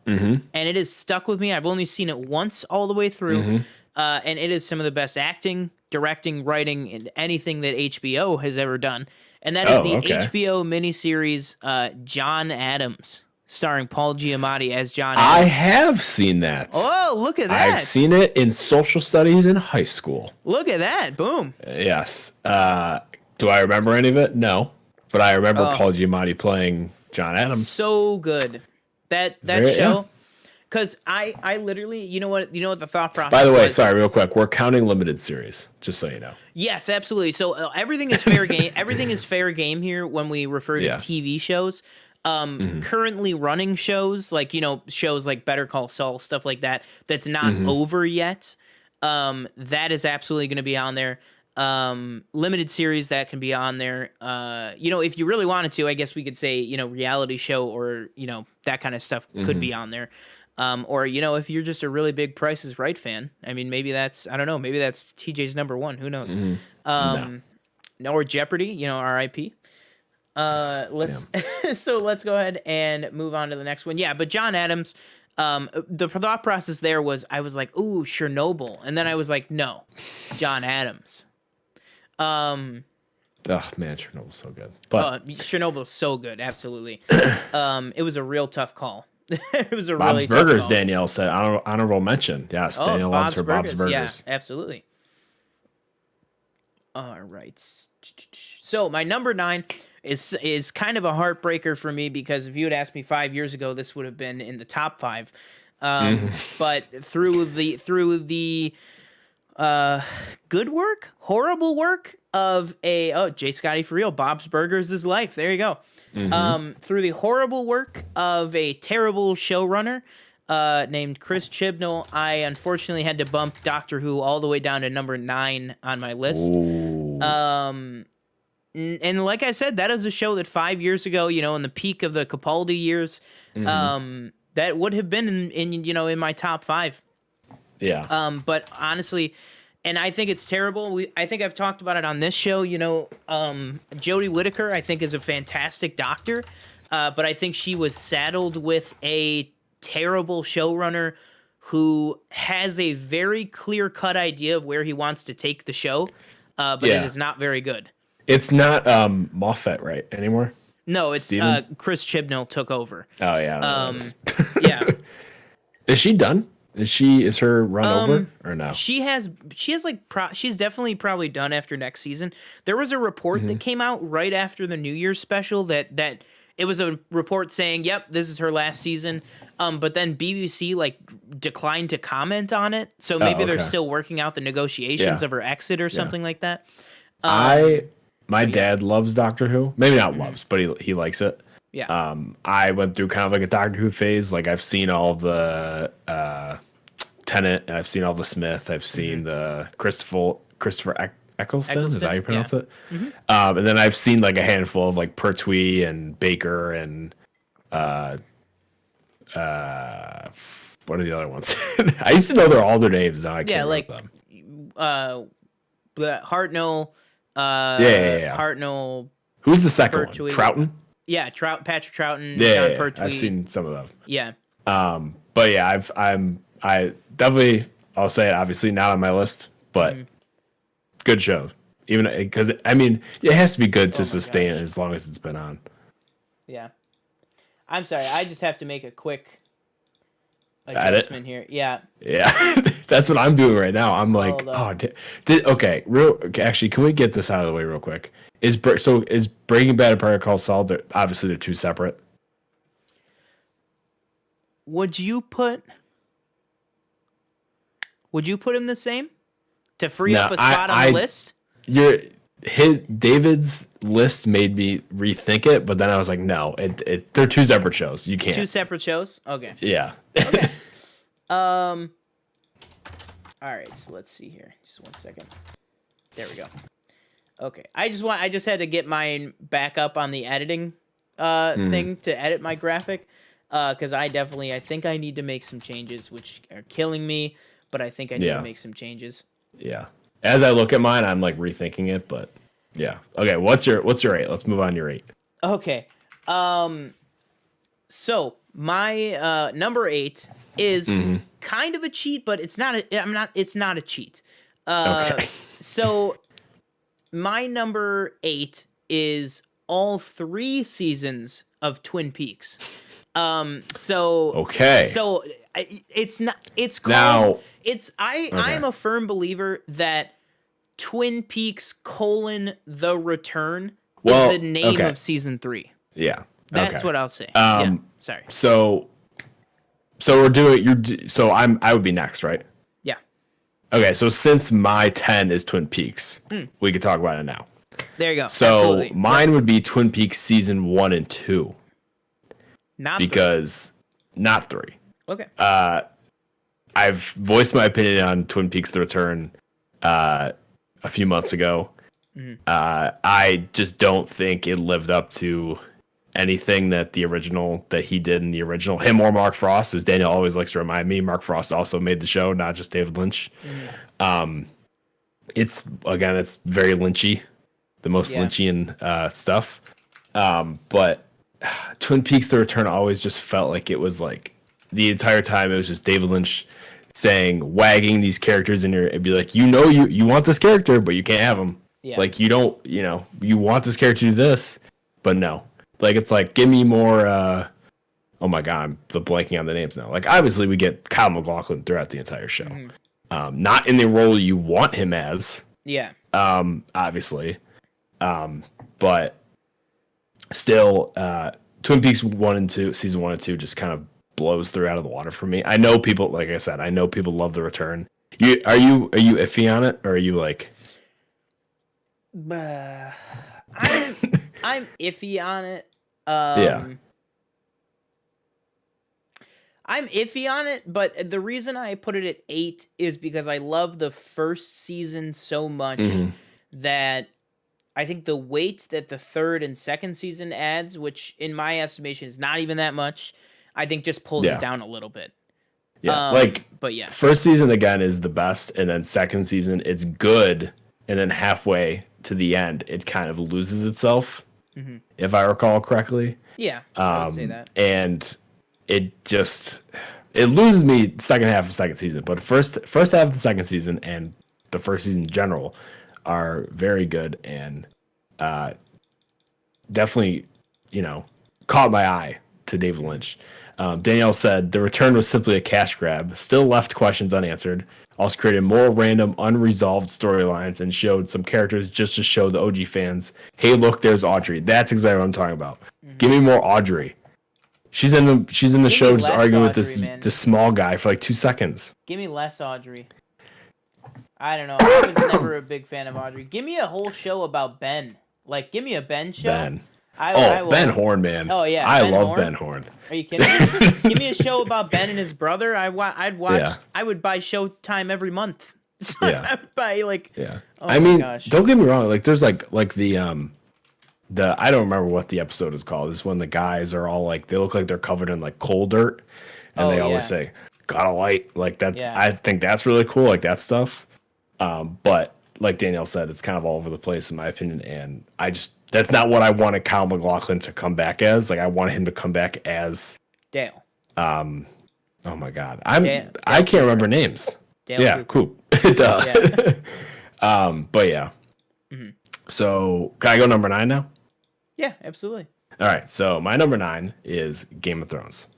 And it has stuck with me. I've only seen it once all the way through. And it is some of the best acting, directing, writing, and anything that HBO has ever done. And that is the HBO miniseries John Adams, starring Paul Giamatti as John Adams. I have seen that. Oh, look at that. I've seen it in social studies in high school. Look at that. Boom. Yes. Do I remember any of it? No. But I remember Paul Giamatti playing John Adams. So good. That show. Because I literally, you know what the thought process was? By the way, sorry, real quick, we're counting limited series, just so you know. Yes, absolutely. So everything is fair game. Everything is fair game here when we refer to TV shows. Currently running shows, like, shows like Better Call Saul, stuff like that, that's not over yet. That is absolutely going to be on there. Limited series that can be on there. If you really wanted to, I guess we could say, reality show or, that kind of stuff could be on there. Or, if you're just a really big Price is Right fan, I mean, maybe that's TJ's number one. Who knows? Or Jeopardy, RIP. So let's go ahead and move on to the next one. Yeah, but John Adams, the thought process there was, I was like, ooh, Chernobyl. And then I was like, no, John Adams. Oh man, Chernobyl's so good. But Chernobyl's so good, absolutely. It was a real tough call. It was a Bob's really Burgers, tough call. Danielle said. Honorable mention. Yes, Danielle loves her Bob's Burgers. Yeah, absolutely. All right. So my number 9 is kind of a heartbreaker for me because if you had asked me 5 years ago, this would have been in the top 5. But through the good work, horrible work of J. Scotty for real, Bob's Burgers is life. There you go. Through the horrible work of a terrible showrunner named Chris Chibnall, I unfortunately had to bump Doctor Who all the way down to number 9 on my list. And like I said, that is a show that 5 years ago, in the peak of the Capaldi years, that would have been in my top 5. Yeah. But honestly, and I think it's terrible. I think I've talked about it on this show. Jodie Whittaker, I think, is a fantastic doctor, but I think she was saddled with a terrible showrunner who has a very clear-cut idea of where he wants to take the show, but it is not very good. It's not Moffat, right, anymore? No, it's Chris Chibnall took over. Oh, yeah. Yeah. Is she done? Is her run over or no? She's definitely probably done after next season. There was a report that came out right after the New Year's special that it was a report saying, yep, this is her last season. But then BBC declined to comment on it. So maybe they're still working out the negotiations of her exit or something like that. My dad loves Doctor Who. Maybe not loves, but he likes it. Yeah. I went through kind of like a Doctor Who phase. Like I've seen all of the Tennant, I've seen all the Smith, I've seen the Christopher Eccleston. Is that how you pronounce it? And then I've seen like a handful of like Pertwee and Baker and what are the other ones? I used to know all their names. Now I can't remember them. Hartnell. Hartnell. Who's the second Pertwee. one? Troughton. Yeah, Patrick Troughton, John Pertwee. I've seen some of them. Yeah. But yeah, I definitely, I'll say it, obviously not on my list, but good show. Even because I mean, it has to be good to sustain it as long as it's been on. Yeah. I'm sorry, I just have to make a quick adjustment here. Yeah. Yeah. That's what I'm doing right now. I'm like, actually, can we get this out of the way real quick? Is Breaking Bad and Better Call Saul? Obviously they're two separate. Would you put him the same to free up a spot on the list? David's list made me rethink it, but then I was like, no, they're two separate shows. You can't. Two separate shows? Okay. Yeah. Okay. All right, so let's see here. Just 1 second. There we go. Okay, I just had to get mine back up on the editing thing to edit my graphic, because I think I need to make some changes, which are killing me. But I think I need to make some changes. Yeah. As I look at mine, I'm like rethinking it, but yeah. Okay, what's your 8? Let's move on to your 8. Okay. So my number 8 is kind of a cheat, but it's not a cheat. Okay. So my number 8 is all 3 seasons of Twin Peaks. Okay. So it's not. It's called. Now, it's I'm a firm believer that Twin Peaks: The Return is the name of season 3. Yeah. That's what I'll say. Yeah. Sorry. So we're doing. I would be next, right? Yeah. Okay. So since my 10 is Twin Peaks, we could talk about it now. There you go. So absolutely. mine would be Twin Peaks season 1 and 2. Not because 3. Not 3. Okay. I've voiced my opinion on Twin Peaks: The Return a few months ago. I just don't think it lived up to anything that he did in the original. Him or Mark Frost, as Daniel always likes to remind me. Mark Frost also made the show, not just David Lynch. It's very Lynchy, the most Lynchian stuff. But Twin Peaks: The Return always just felt like it was like the entire time it was just David Lynch wagging these characters in your, it'd be like, you want this character, but you can't have him. Yeah. Like you don't, you want this character to do this, but no. Like it's like, give me more. Oh my god, I'm blanking on the names now. Like obviously we get Kyle MacLachlan throughout the entire show, not in the role you want him as. Yeah. Obviously, but still, Twin Peaks season 1 and 2 just kind of blows through out of the water for me. I know people, like I said, love The Return. Are you iffy on it, or are you like? I'm iffy on it. Yeah. I'm iffy on it, but the reason I put it at 8 is because I love the first season so much that I think the weight that the third and second season adds, which in my estimation is not even that much, I think just pulls it down a little bit. Yeah, but yeah. First season again is the best, and then second season it's good, and then halfway to the end it kind of loses itself, if I recall correctly. Yeah, I would say that. And it loses me second half of second season, but first half of the second season and the first season in general are very good and definitely, caught my eye to David Lynch. Danielle said The Return was simply a cash grab, still left questions unanswered, also created more random, unresolved storylines, and showed some characters just to show the OG fans, hey, look, there's Audrey. That's exactly what I'm talking about. Give me more Audrey. She's in the show just arguing with this small guy for like 2 seconds. Give me less Audrey. I don't know. I was never a big fan of Audrey. Give me a whole show about Ben. Like, give me a Ben show. Ben. Ben Horn, man. Oh yeah, I love Ben Horn. Are you kidding me? Give me a show about Ben and his brother. I'd watch. Yeah. I would buy Showtime every month. So Yeah. I would buy like. Yeah. Oh I my mean, gosh. don't get me wrong. Like, there's like the I don't remember what the episode is called. It's when the guys are all like, they look like they're covered in like coal dirt, and they always say, "Got a light." Like that's. Yeah. I think that's really cool. Like that stuff. But like Danielle said, it's kind of all over the place in my opinion, and that's not what I wanted Kyle MacLachlan to come back as. Like I wanted him to come back as Dale. Oh my god, Dale I can't remember names. Dale Yeah, Cooper. cool. Duh. Yeah. But yeah. So can I go number 9 now? Yeah, absolutely. All right. So my number 9 is Game of Thrones.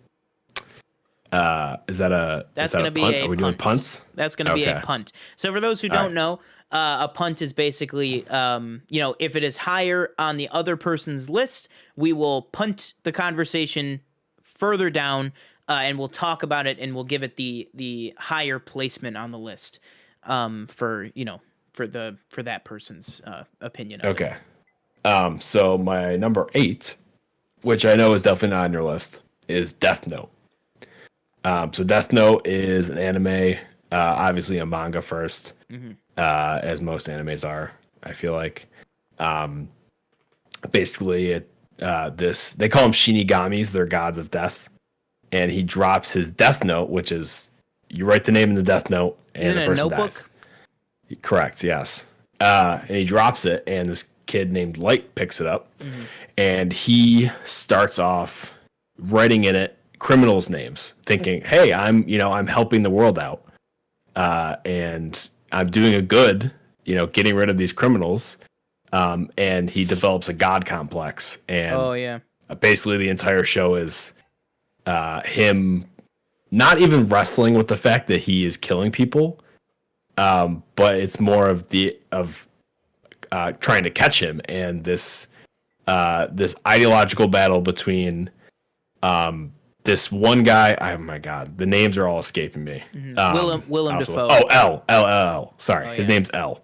Is that a? That's going to be punt? a Are we doing punts? That's going to be a punt. So for those who don't know, a punt is basically, if it is higher on the other person's list, we will punt the conversation further down, and we'll talk about it, and we'll give it the higher placement on the list, for that person's opinion. Of Okay. So my number 8, which I know is definitely not on your list, is Death Note. So Death Note is an anime, obviously a manga 1st as most animes are. I feel like, basically, they call them Shinigamis. They're gods of death, and he drops his Death Note, which is you write the name in the Death Note, and Isn't the it a person notebook? dies. Correct. Yes. And he drops it, and this kid named Light picks it up, and he starts off writing in it criminals' names, thinking, "Hey, I'm helping the world out, and I'm doing a good, getting rid of these criminals." And he develops a god complex, and Oh yeah. basically the entire show is him not even wrestling with the fact that he is killing people, but it's more of trying to catch him, and this ideological battle between this one guy. Oh my god, the names are all escaping me. Willem Dafoe. Oh, L. Sorry, Oh, his yeah. name's L.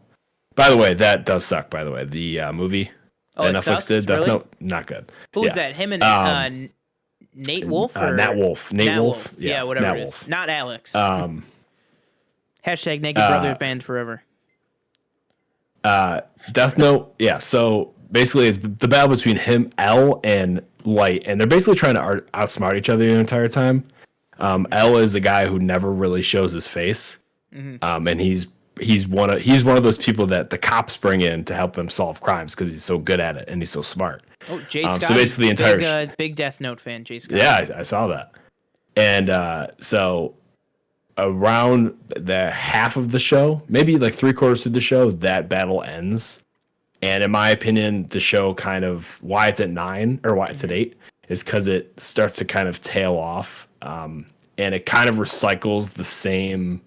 By the way, that does suck. By the way, the movie Oh, that it Netflix sucks? did, Death Really? Note, not good. Who was Yeah. that? Him and Nate Wolf or Nat Wolf. Nate Wolf. Yeah, whatever Nat it is. Wolf. Not Alex. Um, Hashtag Naked Brothers Band forever. Death Note. Yeah. So basically, it's the battle between him, L, and Light, and they're basically trying to outsmart each other the entire time. L is a guy who never really shows his face, and he's one of those people that the cops bring in to help them solve crimes because he's so good at it and he's so smart. Oh, Jay Scott. So basically the entire big Death Note fan, Jay Scott. Yeah, I saw that. And so around the half of the show, maybe like 3/4 through the show, that battle ends. And in my opinion, the show kind of why it's at 9 or why it's at 8 is because it starts to kind of tail off. And it kind of recycles the same.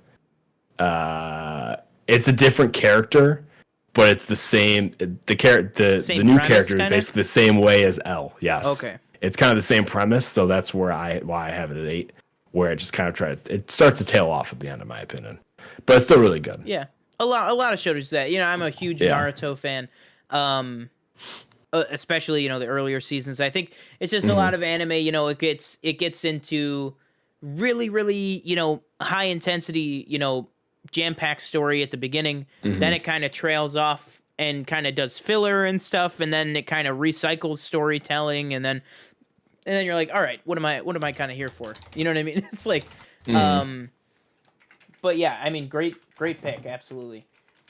It's a different character, but it's the same. The Same new premise, character is kinda? basically the same way as L. Yes. Okay. It's kind of the same premise, so that's why I have it at 8, where it just kind of it starts to tail off at the end, in my opinion, but it's still really good. Yeah, a lot of shows that I'm a huge Naruto fan, especially the earlier seasons. I think it's just a lot of anime. It gets into really high intensity jam-packed story at the beginning. Then it kind of trails off and kind of does filler and stuff, and then it kind of recycles storytelling, and then you're like, all right, what am I kind of here for? You know what I mean? It's like, but yeah, I mean, great pick, absolutely.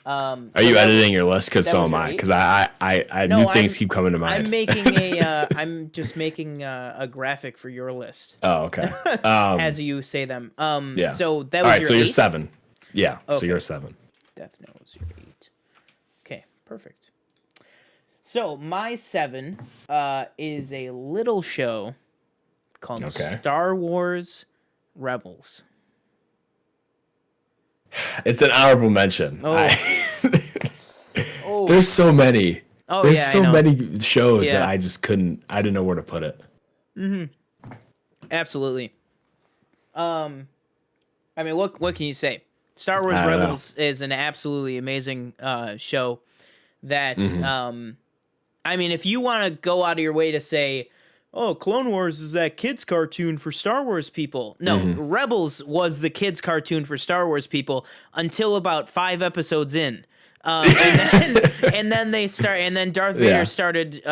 Are you editing your list? Because that so was am your I. eight? Because I new things keep coming to mind. I'm making I'm just making a graphic for your list Oh, okay. as you say them. Yeah. So that All was right, your so you're 8? 7. Yeah. So Okay. you're 7. Death Note was your 8. Okay, perfect. So my 7 is a little show called Okay. Star Wars Rebels. It's an honorable mention. Oh. Oh, There's so many. oh There's yeah, so I know. many shows Yeah. that I just couldn't. I didn't know where to put it. Absolutely. I mean, what can you say? Star Wars I don't know. Rebels is an absolutely amazing show. That I mean, if you want to go out of your way to say, "Oh, Clone Wars is that kids' cartoon for Star Wars people," no, Rebels was the kids' cartoon for Star Wars people until about 5 episodes in. And then Darth Vader Yeah. started,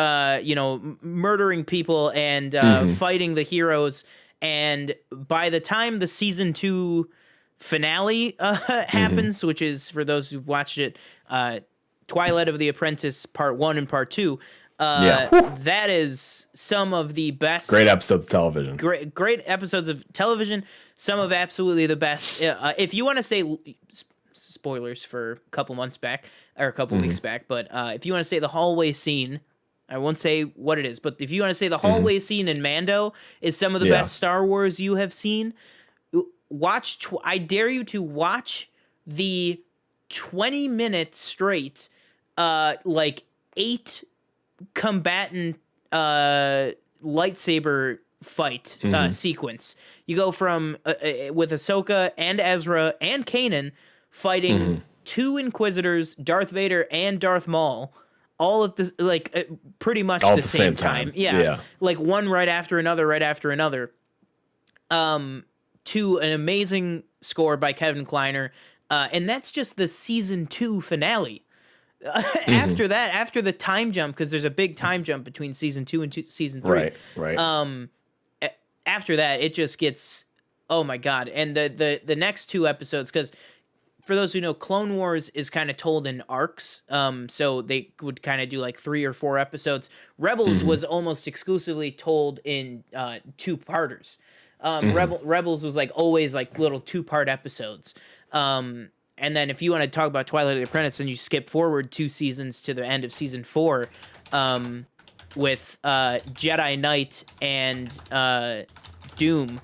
murdering people and fighting the heroes. And by the time the season 2 finale happens, which is for those who've watched it, Twilight of the Apprentice Part 1 and Part 2, Yeah. Whew. that is some of the best Great episodes of television. great episodes of television. Some of absolutely the best. If you want to say spoilers for a couple months back or a couple weeks back, but if you want to say the hallway scene, I won't say what it is, but if you want to say the hallway scene in Mando is some of the Yeah. best Star Wars you have seen, I dare you to watch the 20-minute straight, like 8 combatant lightsaber fight sequence. You go from with Ahsoka and Ezra and Kanan fighting 2 Inquisitors, Darth Vader and Darth Maul, all at the pretty much All the at the same same time. time. Yeah. Yeah. Like one right after another. to an amazing score by Kevin Kleiner, and that's just the season 2 finale. After that, after the time jump, because there's a big time jump between season 2 and season 3. Right. After that, it just gets, oh my god! And the next 2 episodes, because for those who know, Clone Wars is kind of told in arcs. So they would kind of do like 3 or 4 episodes. Rebels was almost exclusively told in 2-parters. Rebels was like always like little 2-part episodes. And then if you want to talk about Twilight of the Apprentice, then you skip forward 2 seasons to the end of season 4, with Jedi Knight and Doom.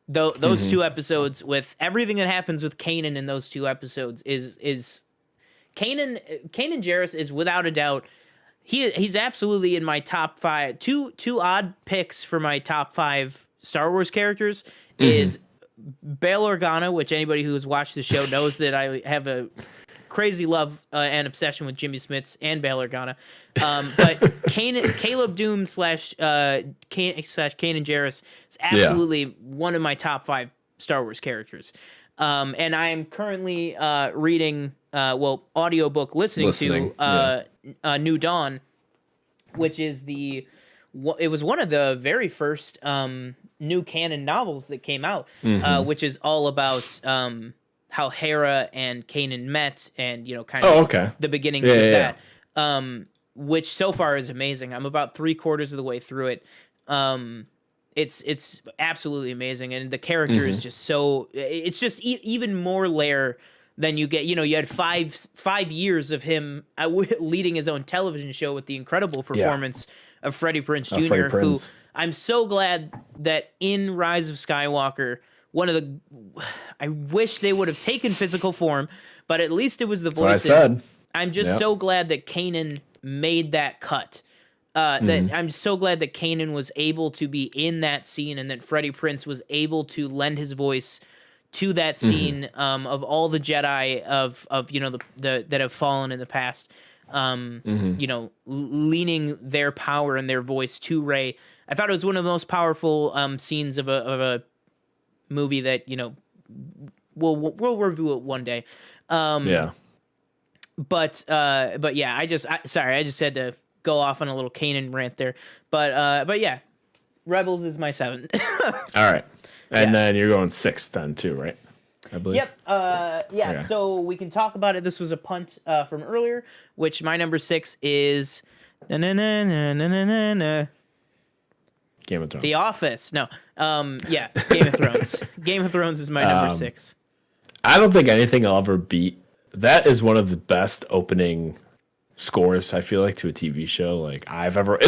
Those 2 episodes, with everything that happens with Kanan in those 2 episodes, is Kanan Jarrus is without a doubt, he's absolutely in my top 5. Two odd picks for my top 5 Star Wars characters is Bail Organa, which anybody who has watched the show knows that I have a crazy love and obsession with Jimmy Smits and Bail Organa. But Caleb Doom slash Kanan Jarrus is absolutely one of my top 5 Star Wars characters. And I am currently reading, audiobook listening to New Dawn, which is it was one of the very first new canon novels that came out, which is all about how Hera and Kanan met, and kind of the beginnings of that. Which so far is amazing. I'm about 3/4 of the way through it. It's absolutely amazing, and the character is just so. It's just even more layer than you get. You had 5 years of him leading his own television show with the incredible performance of Freddie Prinze Jr., who I'm so glad that in Rise of Skywalker, I wish they would have taken physical form, but at least it was the voices. That's what I said. I'm just so glad that Kanan made that cut. That I'm so glad that Kanan was able to be in that scene, and that Freddie Prinze was able to lend his voice to that scene of all the Jedi of that have fallen in the past. Leaning their power and their voice to Rey. I thought it was one of the most powerful scenes of a movie that we'll review it one day. But yeah, I just had to go off on a little Kanan rant there. But yeah, Rebels is my 7. All right, and then you're going 6 then too, right? I believe. Yep. Yeah. So we can talk about it. This was a punt from earlier, which my number 6 is Game of Thrones. The Office. No. Yeah. Game of Thrones. Game of Thrones is my number 6. I don't think anything will ever beat. That is one of the best opening scores, I feel like, to a TV show like I've ever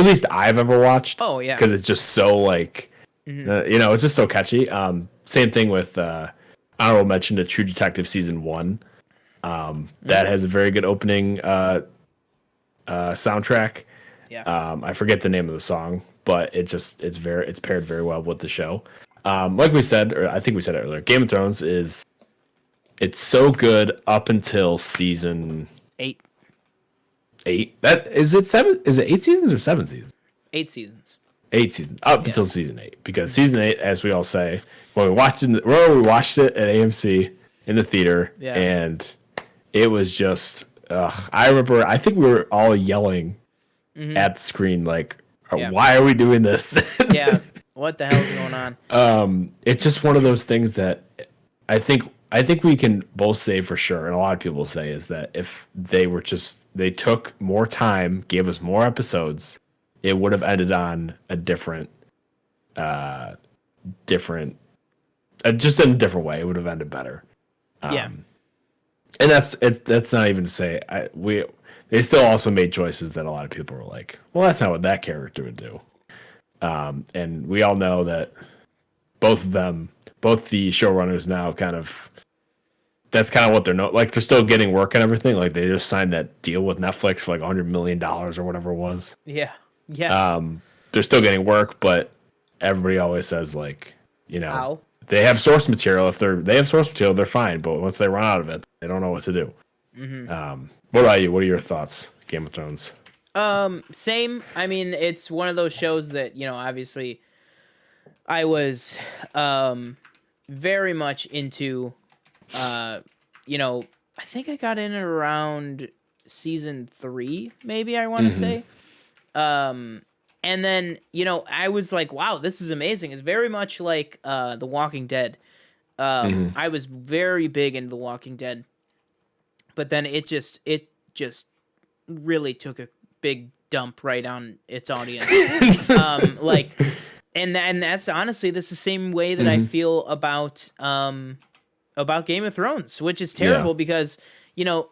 watched. Oh yeah. Because it's just so like, it's just so catchy. Same thing with honorable mention to True Detective season 1. That has a very good opening soundtrack. Yeah. I forget the name of the song, but it's paired very well with the show. Like we said, or I think we said it earlier, Game of Thrones it's so good up until season 8. 8. That is it 7? Is it 8 seasons or 7 seasons? 8 seasons. 8 seasons up until season 8, because season 8, as we all say, when we watched it at AMC in the theater, and it was just. I remember. I think we were all yelling at the screen, like, "Why are we doing this?" Yeah, what the hell is going on? It's just one of those things that I think we can both say for sure, and a lot of people say, is that if they took more time, gave us more episodes, it would have ended on a different, just in a different way. It would have ended better. And that's not even to say they still also made choices that a lot of people were like, well, that's not what that character would do. And we all know that both the showrunners now that's kind of what they're like. They're still getting work and everything. Like, they just signed that deal with Netflix for like $100 million or whatever it was. Yeah. They're still getting work, but everybody always says, like, How? They have source material. If they have source material, they're fine. But once they run out of it, they don't know what to do. What about you? What are your thoughts, Game of Thrones? Same. I mean, it's one of those shows that, obviously I was very much into, you know, I think I got in at around season 3, maybe I want to say. And then, you know, I was like, wow, this is amazing. It's very much like The Walking Dead. I was very big into The Walking Dead, but then it just really took a big dump right on its audience. Like, and that's honestly, this is the same way that I feel about Game of Thrones, which is terrible because, you know,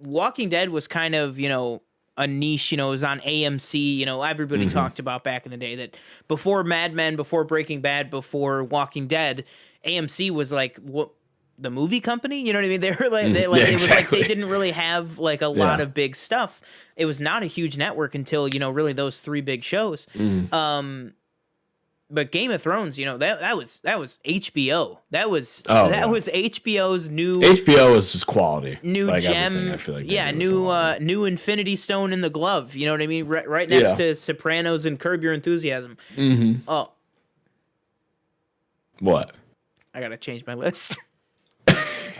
Walking Dead was kind of, you know, a niche, you know, it was on AMC, you know, everybody talked about back in the day that before Mad Men, before Breaking Bad, before Walking Dead, AMC was like what the movie company, you know what I mean? They were like, it was like they didn't really have like a lot of big stuff. It was not a huge network until, you know, really those 3 big shows. But Game of Thrones, you know, that was HBO. That was was HBO's new HBO is just quality. New like gem. I feel like new Infinity Stone in the glove. You know what I mean? Right next to Sopranos and Curb Your Enthusiasm. Oh. What? I gotta change my list.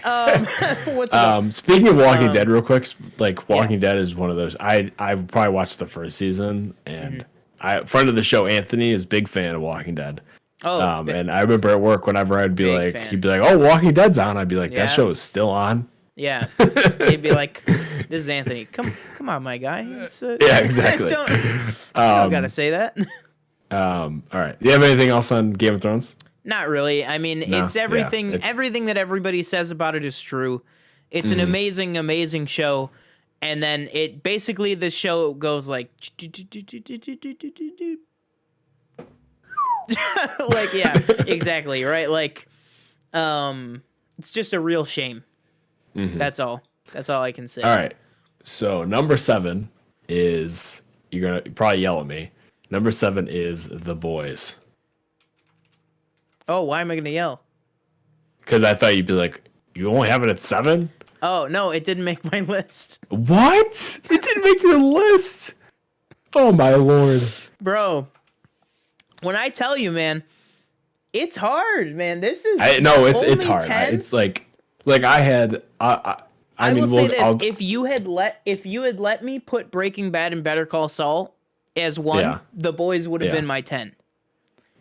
What's speaking of Walking Dead real quick, like Walking Dead is one of those I probably watched the first season, and friend of the show Anthony is a big fan of Walking Dead. And I remember at work whenever I'd be like, he'd be like, "Oh, Walking Dead's on." I'd be like, "That show is still on." Yeah, he'd be like, "This is Anthony. Come on, my guy." Yeah, exactly. You don't gotta say that. All right. Do you have anything else on Game of Thrones? Not really. I mean, it's everything. Everything that everybody says about it is true. It's an amazing, amazing show. And then it basically the show goes like like exactly, right? Like it's just a real shame. That's all. That's all I can say. All right. So number 7 is you're going to probably yell at me. Number 7 is The Boys. Oh, why am I going to yell? Cuz I thought you'd be like, "You only have it at 7?" Oh, no, it didn't make my list. What? It didn't make your list? Oh, my Lord. Bro, when I tell you, man, it's hard, man. This is it's hard. It's like I had I mean, will say this: if you had let me put Breaking Bad and Better Call Saul as 1, The Boys would have been my 10.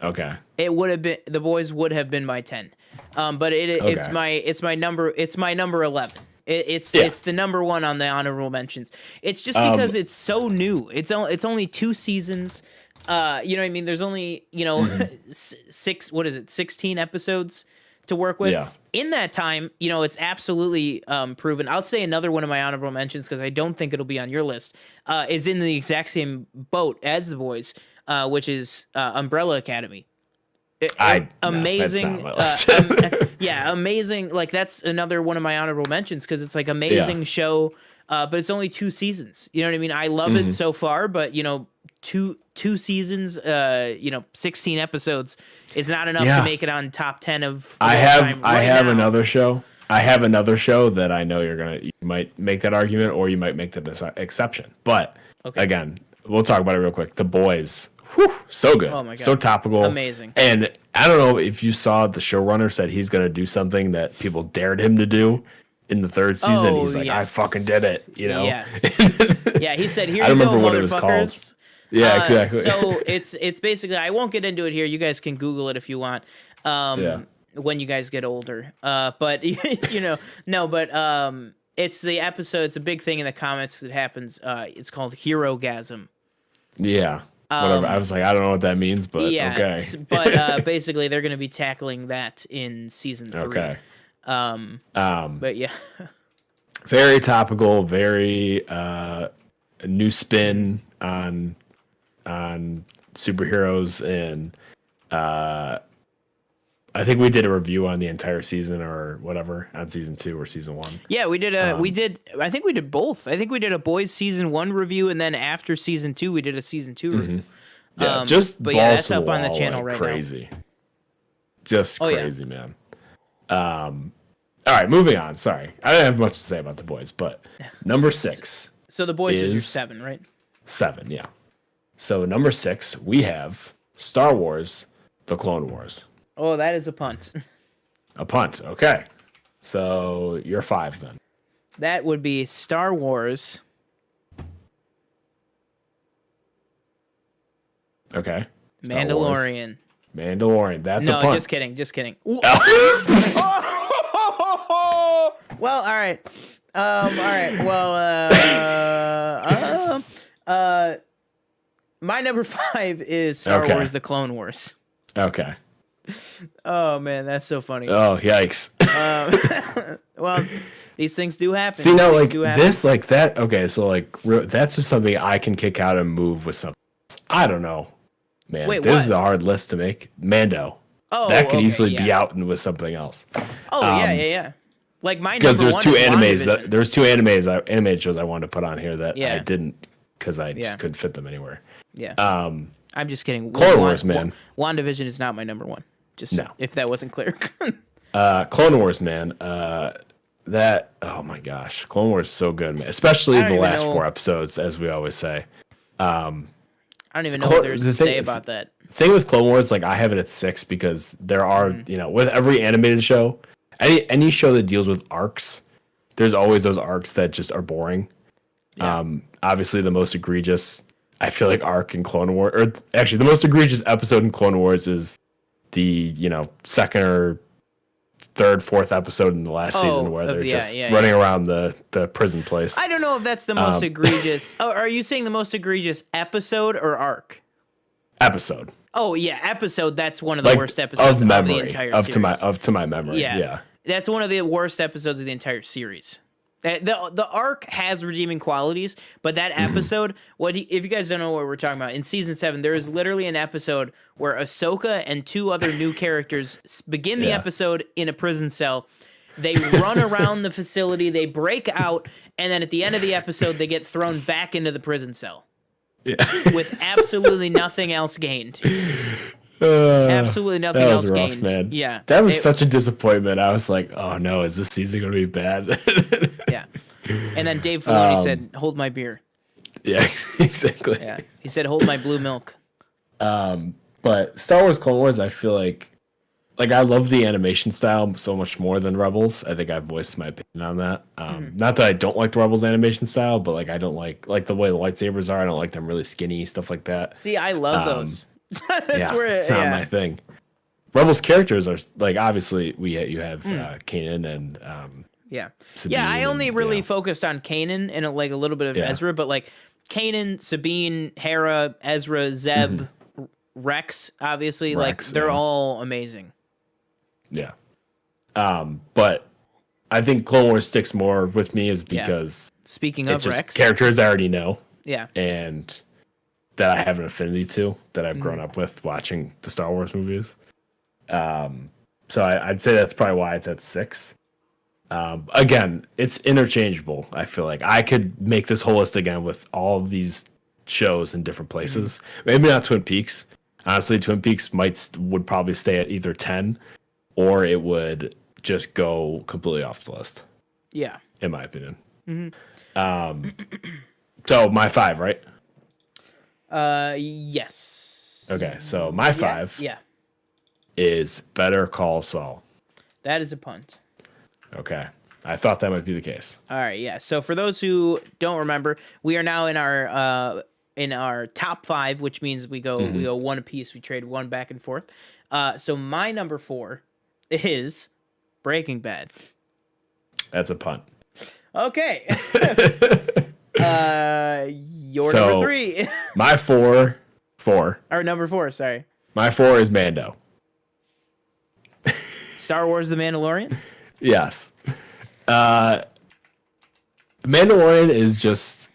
Okay. It would have been The Boys would have been my 10. But it's my number 11. It's the number 1 on the honorable mentions. It's just because it's so new. It's only 2 seasons. You know what I mean? There's only, you know, 16 episodes to work with. Yeah. In that time, you know, it's absolutely proven. I'll say another one of my honorable mentions because I don't think it'll be on your list. Is in the exact same boat as The Boys, which is Umbrella Academy. Amazing. Amazing. Like that's another one of my honorable mentions because it's like amazing show, but it's only 2 seasons. You know what I mean? I love it so far, but you know, two seasons, you know, 16 episodes is not enough to make it on top 10 of. I have another show. I have another show that I know you might make that argument or you might make the exception. But again, we'll talk about it real quick. The Boys. Whew, so good. Oh my God. So topical. Amazing. And I don't know if you saw the showrunner said he's going to do something that people dared him to do in the 3rd season. He's like, I fucking did it, you know? Yes. Yeah, he said, here I you don't remember go, what it was called. Yeah, exactly. So it's basically, I won't get into it here. You guys can Google it if you want. When you guys get older. But, you know, no, but it's the episode. It's a big thing in the comics that happens. It's called Herogasm. Yeah. Whatever. I was like, I don't know what that means, but okay. But basically, they're going to be tackling that in season 3. Okay. But yeah. Very topical, very new spin on superheroes, and I think we did a review on the entire season or whatever on season 2 or season 1. Yeah, we did I think we did both. I think we did a Boys season 1 review, and then after season 2 we did a season 2 review. Yeah, that's up on the channel right crazy. Now. Just crazy, man. All right, moving on. Sorry. I didn't have much to say about The Boys, but number 6. So The Boys is your 7, right? 7, yeah. So number 6, we have Star Wars: The Clone Wars. Oh, that is a punt. A punt. Okay. So you're 5 then. That would be Star Wars. Okay. Star Wars. Mandalorian. Mandalorian. That's No, a punt. just kidding. Just kidding. Well, all right. All right. Well, my number 5 is Star Okay. Wars: The Clone Wars. Okay. Oh man, that's so funny. Oh, yikes. Well, these things do happen. See, now, These like, things do happen. this, like, that, okay, so, like, that's just something I can kick out and move with something else. I don't know. Man, Wait, this what? is a hard list to make. Mando. Oh, that could okay, easily be yeah. out and with something else. Oh yeah. Like my Because number there's one two is animes WandaVision. there's two animated shows I wanted to put on here that Yeah. I didn't because I Yeah. just couldn't fit them anywhere. Yeah. Um, I'm just kidding. Clone Wars, man. WandaVision is not my number 1. Just No. if that wasn't clear. Clone Wars, man. That, oh my gosh, Clone Wars is so good, man. Especially I don't the even last know- 4 episodes, as we always say. I don't even know Clone- what there's the to say thing- about that. Thing with Clone Wars, like I have it at 6 because there are, you know, with every animated show, any show that deals with arcs, there's always those arcs that just are boring. Yeah. Obviously, the most egregious, I feel like, arc in Clone Wars, or actually, the most egregious episode in Clone Wars is the, you know, second or third, fourth episode in the last season where they're just running around the prison place. I don't know if that's the most egregious. Oh, are you saying the most egregious episode or arc? Episode. Oh yeah, episode. That's one of the Like, worst episodes of memory, the entire of series. to my memory. Yeah. That's one of the worst episodes of the entire series. The arc has redeeming qualities, but that episode, if you guys don't know what we're talking about, in season 7, there is literally an episode where Ahsoka and 2 other new characters begin the Yeah. episode in a prison cell. They run around the facility, they break out, and then at the end of the episode, they get thrown back into the prison cell Yeah. with absolutely nothing else gained. Absolutely nothing That else was rough, gained. man. Yeah, That was such a disappointment. I was like, oh no, is this season going to be bad? Yeah. And then Dave Filoni Um, said, "Hold my beer." Yeah, exactly. Yeah. He said, "Hold my blue milk." But Star Wars Clone Wars, I feel like I love the animation style so much more than Rebels. I think I've voiced my opinion on that. Not that I don't like the Rebels animation style, but like I don't like the way the lightsabers are. I don't like them really skinny, stuff like that. See, I love those. That's Yeah, where it's not my thing. Rebels characters are like, obviously you have Kanan and Yeah. Sabine Yeah, I only and, really yeah. focused on Kanan and like a little bit of Yeah. Ezra, but like Kanan, Sabine, Hera, Ezra, Zeb, Rex, obviously, Rex, like they're yeah. all amazing. Yeah. But I think Clone Wars sticks more with me is Yeah. because Speaking it's of just Rex, characters I already know yeah. and that I have an affinity to, that I've grown up with watching the Star Wars movies. So I'd say that's probably why it's at 6. Again, it's interchangeable. I feel like I could make this whole list again with all of these shows in different places. Maybe not Twin Peaks. Honestly, Twin Peaks would probably stay at either 10 or it would just go completely off the list, Yeah. in my opinion. So my 5, right? Yes. Okay, so my 5 Yeah. is Better Call Saul. That is a punt. Okay, I thought that might be the case. All right, yeah. So for those who don't remember, we are now in our top 5, which means we go one apiece. We trade one back and forth. So my number 4 is Breaking Bad. That's a punt. Okay. Your So- number 3 My 4, or number 4. Sorry, my 4 is Mando. Star Wars: The Mandalorian. Yes. Mandalorian is just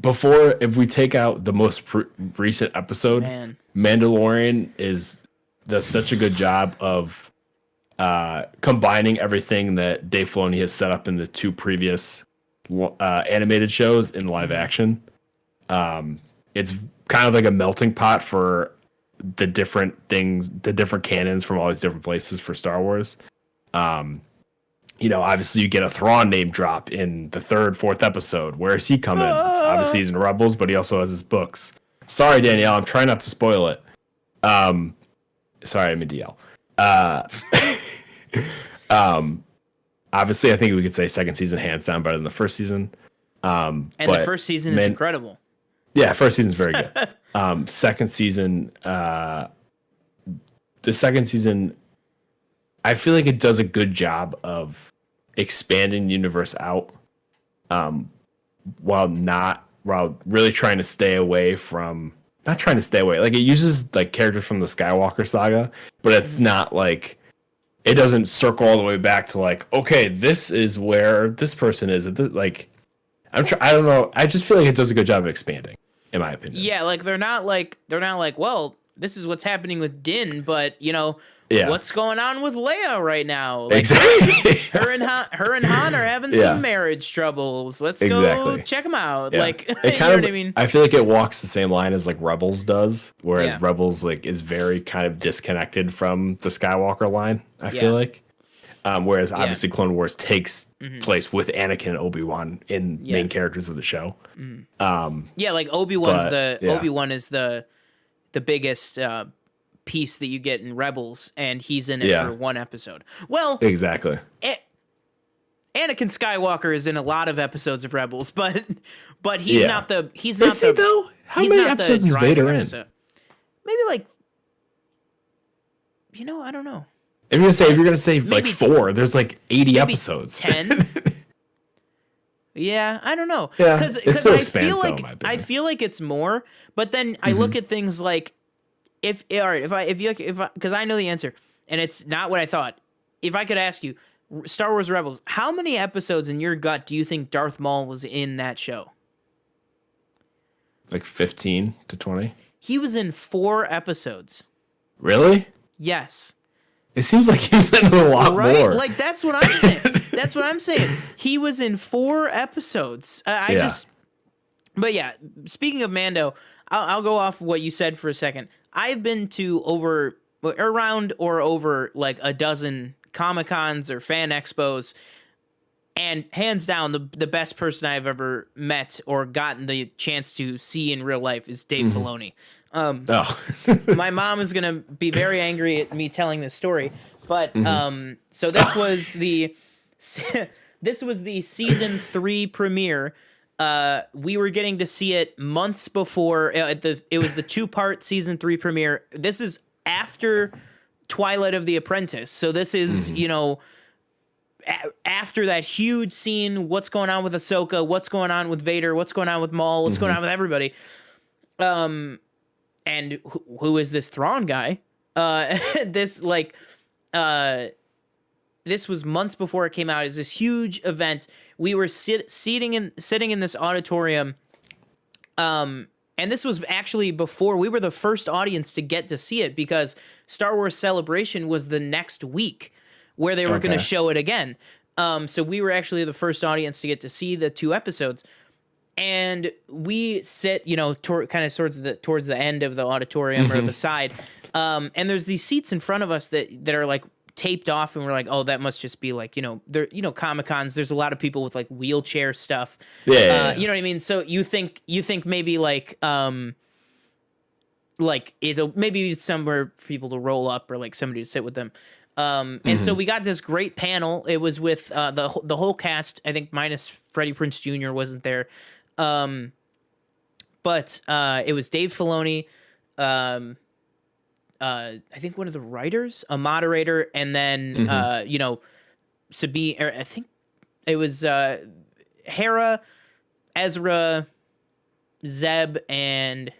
if we take out the most recent episode, Man. Mandalorian does such a good job of combining everything that Dave Filoni has set up in the 2 previous animated shows in live action. It's kind of like a melting pot for the different things, the different canons from all these different places for Star Wars. Obviously you get a Thrawn name drop in the 3rd, 4th episode. Where is he coming? Obviously he's in Rebels, but he also has his books. Sorry, Danielle, I'm trying not to spoil it. Sorry, I mean DL. Obviously, I think we could say second season hands down better than the first season. And the first season is incredible. Yeah, first season's very good. Second season, the second season, I feel like it does a good job of expanding the universe out, while really trying to stay away from, not trying to stay away. Like, it uses like characters from the Skywalker saga, but it's not like, it doesn't circle all the way back to like, okay, this is where this person is. Like, I don't know. I just feel like it does a good job of expanding, in my opinion. Yeah, like they're not like, well, this is what's happening with Din, but what's going on with Leia right now? Like, exactly. her and Han are having some marriage troubles. Let's go check them out. Yeah. Like, you know what I mean? I feel like it walks the same line as like Rebels does, whereas Rebels like is very kind of disconnected from the Skywalker line. I feel like, whereas obviously Clone Wars takes place with Anakin and Obi-Wan in main characters of the show. Like Obi-Wan is the biggest piece that you get in Rebels, and he's in it for one episode. Well, exactly. Anakin Skywalker is in a lot of episodes of Rebels, but he's not the though. How many episodes is Vader in? Maybe like, I don't know. If you're gonna say like 4, there's like 80 episodes. 10. Yeah, I don't know. Yeah, because I feel like it's more, but then I look at things like, because I know the answer, and it's not what I thought. If I could ask you, Star Wars Rebels, how many episodes in your gut do you think Darth Maul was in that show? Like 15 to 20. He was in 4 episodes. Really? Yes. It seems like he's in a lot more. Like, that's what I'm saying. That's what I'm saying. He was in 4 episodes. But yeah, speaking of Mando, I'll go off what you said for a second. I've been to over like a dozen Comic-Cons or fan expos, and hands down, the best person I've ever met or gotten the chance to see in real life is Dave Filoni. My mom is gonna be very angry at me telling this story, but so this was the season 3 premiere. We were getting to see it months before it was the 2-part season 3 premiere. This is after Twilight of the Apprentice, so this is after that huge scene. What's going on with Ahsoka? What's going on with Vader? What's going on with Maul? What's going on with everybody? And who is this Thrawn guy? This was months before it came out. It's this huge event. We were sitting in this auditorium, and this was actually before we were the first audience to get to see it, because Star Wars Celebration was the next week where they were going to show it again. So we were actually the first audience to get to see the 2 episodes. And we sit, kind of towards the end of the auditorium or the side. And there's these seats in front of us that are like taped off, and we're like, oh, that must just be like, there, Comic-Cons, there's a lot of people with like wheelchair stuff. Yeah. You know what I mean? So you think maybe like it'll maybe somewhere for people to roll up or like somebody to sit with them. And so we got this great panel. It was with the whole cast, I think minus Freddie Prinze Jr. wasn't there. But it was Dave Filoni, I think one of the writers, a moderator, and then Sabine, or I think it was Hera, Ezra, Zeb, and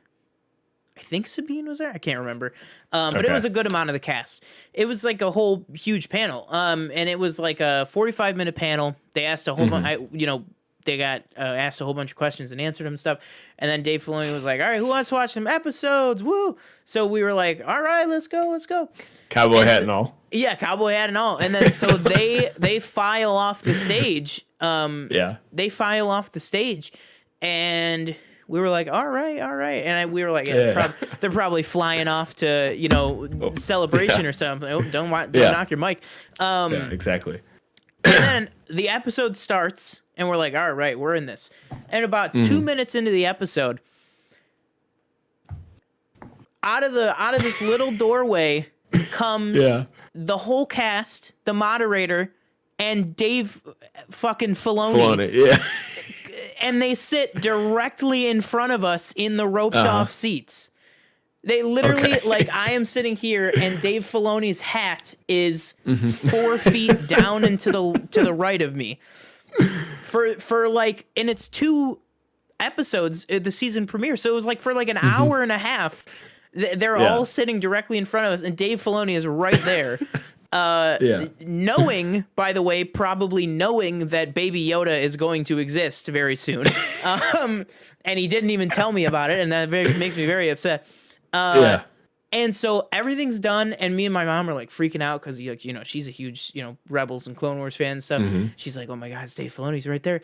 I think Sabine was there. I can't remember. But it was a good amount of the cast. It was like a whole huge panel. And it was like a 45-minute panel. They asked a whole bunch, they got asked a whole bunch of questions and answered them and stuff. And then Dave Filoni was like, all right, who wants to watch some episodes? Woo! So we were like, all right, let's go. Cowboy hat and all. Yeah, cowboy hat and all. And then so they file off the stage. They file off the stage. And we were like, all right. And we were like, they're probably flying off to, Celebration or something. Oh, don't knock your mic. Exactly. And then the episode starts, and we're like, all right, we're in this. And about 2 minutes into the episode, out of this little doorway comes the whole cast, the moderator, and Dave fucking Filoni, yeah. and they sit directly in front of us in the roped off seats. They literally, Okay. like, I am sitting here and Dave Filoni's hat is 4 feet down and to the right of me. For like, and it's 2 episodes, the season premiere. So it was like for like an hour and a half, they're all sitting directly in front of us and Dave Filoni is right there. Knowing, by the way, probably knowing that Baby Yoda is going to exist very soon. And he didn't even tell me about it, and that makes me very upset. And so everything's done, and me and my mom are like freaking out because, like, you know, she's a huge, you know, Rebels and Clone Wars fan and stuff. She's like, "Oh my God, it's Dave Filoni's right there."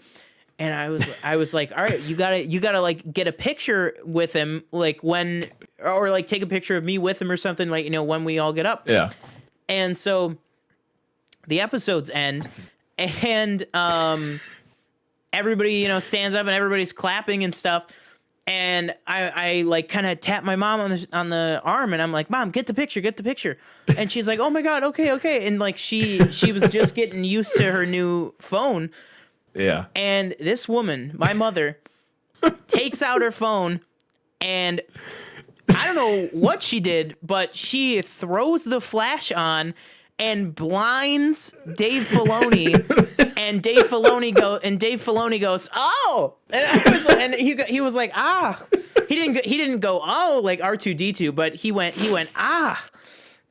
And I was like, "All right, you gotta like get a picture with him, like when, or like take a picture of me with him or something, like, you know, when we all get up." Yeah. And so the episodes end, and everybody, you know, stands up and everybody's clapping and stuff. And I like kind of tap my mom on the arm, and I'm like, "Mom, get the picture." And she's like, "Oh my God, okay." And like she was just getting used to her new phone. Yeah. And this woman, my mother, takes out her phone, and I don't know what she did, but she throws the flash on and blinds Dave Filoni, and Dave Filoni goes, "Oh!" And he was like, "Ah!" He didn't go, "Oh," like R2-D2, but he went, "Ah!"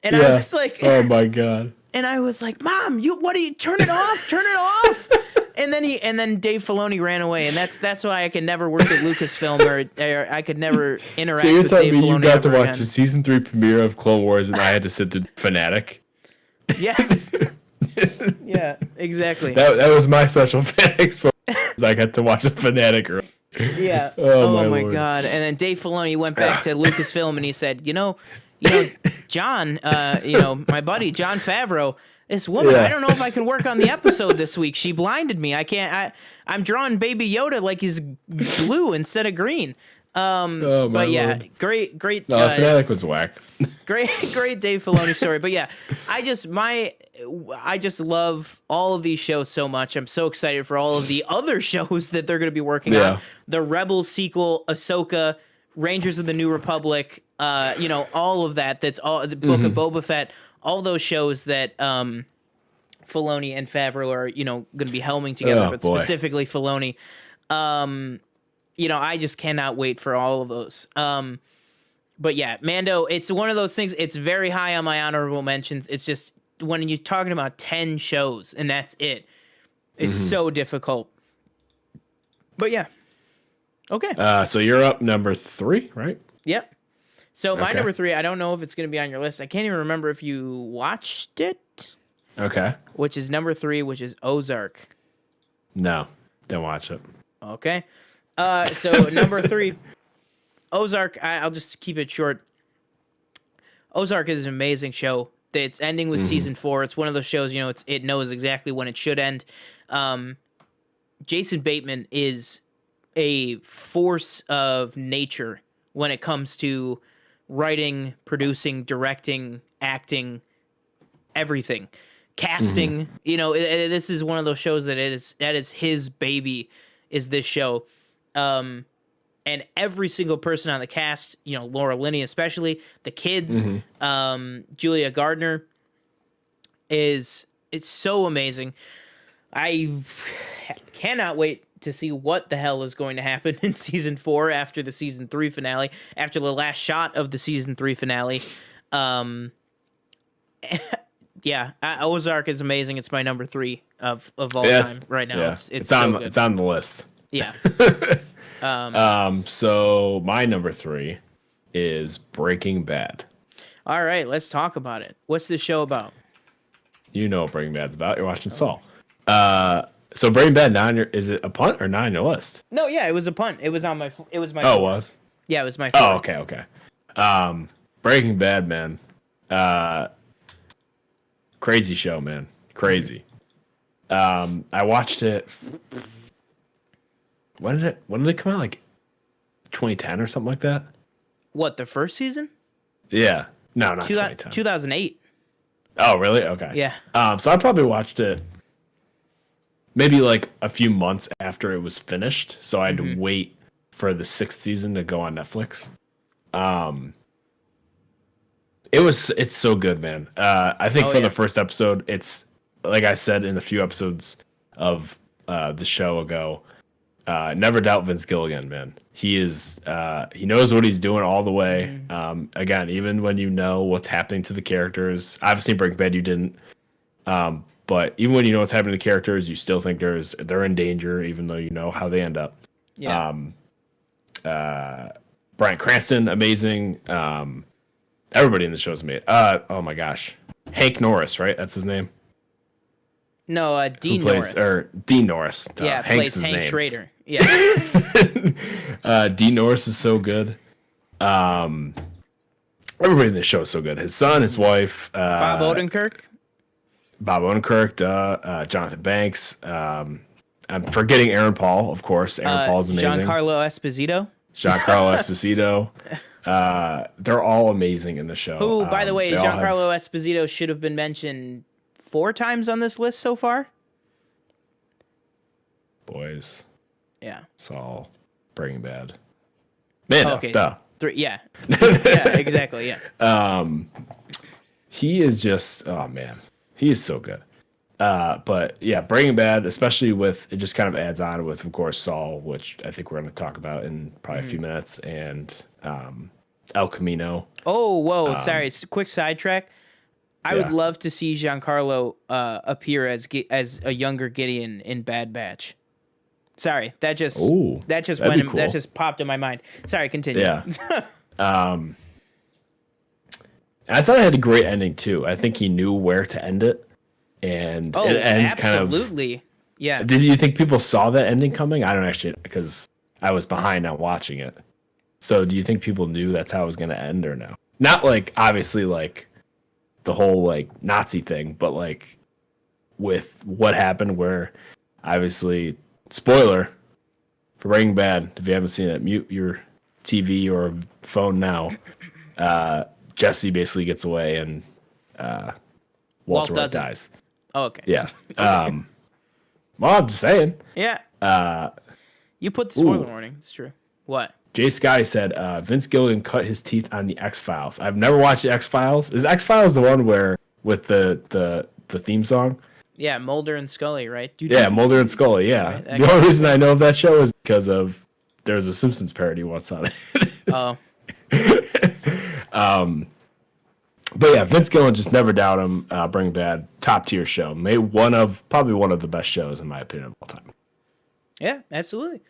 And I was like, "Oh my God!" And I was like, "Mom, what are you? Turn it off!" And then Dave Filoni ran away, and that's why I could never work at Lucasfilm, or I could never interact So you're with telling Dave me Filoni you got to ever watch again. the season 3 premiere of Clone Wars, and I had to sit through Fanatic? Yes. Yeah, exactly. That was my special fan expo. I got to watch the Fanatic. Yeah. Oh, Oh my Lord. God. And then Dave Filoni went back to Lucasfilm and he said, you know, John, my buddy John Favreau, this woman, Yeah. I don't know if I can work on the episode this week. She blinded me. I'm drawing Baby Yoda like he's blue instead of green. Oh my But yeah, Lord. great. No, Fanatic was whack. Great Dave Filoni story. But yeah, I just love all of these shows so much. I'm so excited for all of the other shows that they're going to be working on. The Rebels sequel, Ahsoka, Rangers of the New Republic, all of that. That's all the Book of Boba Fett, all those shows that Filoni and Favreau are, going to be helming together, but boy. specifically Filoni. I just cannot wait for all of those. But yeah, Mando, it's one of those things. It's very high on my honorable mentions. It's just when you're talking about 10 shows and that's it, it's so difficult. But yeah. Okay. So you're up number 3, right? Yep. So my Okay. number 3, I don't know if it's going to be on your list. I can't even remember if you watched it, Okay. which is number 3, which is Ozark. No, didn't watch it. Okay. So number 3, Ozark. I'll just keep it short. Ozark is an amazing show. It's ending with season 4. It's one of those shows, it knows exactly when it should end. Jason Bateman is a force of nature when it comes to writing, producing, directing, acting, everything, casting. This is one of those shows that is his baby. Is this show? And every single person on the cast, Laura Linney especially, the kids, Julia Gardner, it's so amazing. I cannot wait to see what the hell is going to happen in season 4 after the season 3 finale, after the last shot of the season 3 finale. Yeah, Ozark is amazing. It's my number 3 of all time right now. Yeah. It's so good. It's on the list. Yeah. So my number 3 is Breaking Bad. All right, let's talk about it. What's this show about? You know what Breaking Bad's about. You're watching Saul. So Breaking Bad, is it a punt or not on your list? No, yeah, it was a punt. It was my. Oh, it was? Yeah, it was my. Oh, okay. Breaking Bad, man. Crazy show, man. Crazy. I watched it. When did it come out? Like 2010 or something like that? What, the first season? Yeah. No, not 2010. 2008. Oh, really? Okay. Yeah. So I probably watched it maybe like a few months after it was finished. So I had to wait for the sixth season to go on Netflix. Um, it's so good, man. I think Oh, for yeah. the first episode, it's like I said in the few episodes of the show ago. Never doubt Vince Gilligan, man. He is he knows what he's doing all the way. Again, even when you know what's happening to the characters, obviously Breaking Bad you didn't. But even when you know what's happening to the characters, you still think they're in danger, even though you know how they end up. Yeah. Bryan Cranston, amazing. Everybody in the show's made. Oh my gosh, Hank Norris, right? That's his name. No, Dean Norris. Or Dean Norris. Yeah, Hank's plays his Hank name. Schrader. Yeah. Dean Norris is so good. Everybody in the show is so good. His son, his wife, Bob Odenkirk. Jonathan Banks. I'm forgetting Aaron Paul, of course. Aaron Paul's amazing. Giancarlo Esposito. Giancarlo Esposito. They're all amazing in the show. Who, by the way, they all have- Giancarlo Esposito should have been mentioned 4 times on this list so far. Boys, Yeah. Saul, Breaking Bad. Man, Okay. duh. 3. Yeah. Yeah. Exactly. Yeah. He is just, oh man, he is so good. But yeah, Breaking Bad, especially with it, just kind of adds on with, of course, Saul, which I think we're going to talk about in probably a few minutes, and El Camino. Oh, whoa! Sorry, quick sidetrack. I would Yeah. love to see Giancarlo appear as a younger Gideon in Bad Batch. Sorry, that just Ooh, that that'd be cool. that just popped in my mind. Sorry, continue. Yeah. And I thought it had a great ending too. I think he knew where to end it, and Oh, it ends absolutely. Yeah. kind of. Did you think people saw that ending coming? I don't actually, because I was behind on watching it. So, do you think people knew that's how it was going to end, or no? Not like obviously like the whole like Nazi thing, but like with what happened, where obviously spoiler for Breaking Bad. If you haven't seen it, mute your TV or phone now. Jesse basically gets away, and Walter Walt White doesn't. dies. Oh, okay. Yeah. Well, I'm just saying. Yeah. You put the spoiler warning. It's true. What? Jay Sky said Vince Gilligan cut his teeth on the X Files. I've never watched the X Files. Is X Files the one where with the theme song? Yeah, Mulder and Scully, right? Yeah, Mulder and Scully. Yeah. Right, that The only reason I know of that show is because of there's a Simpsons parody once on it. Oh, But yeah, Vince Gilligan, just never doubt him. Breaking Bad, top tier show. Probably one of the best shows in my opinion of all time. yeah, absolutely.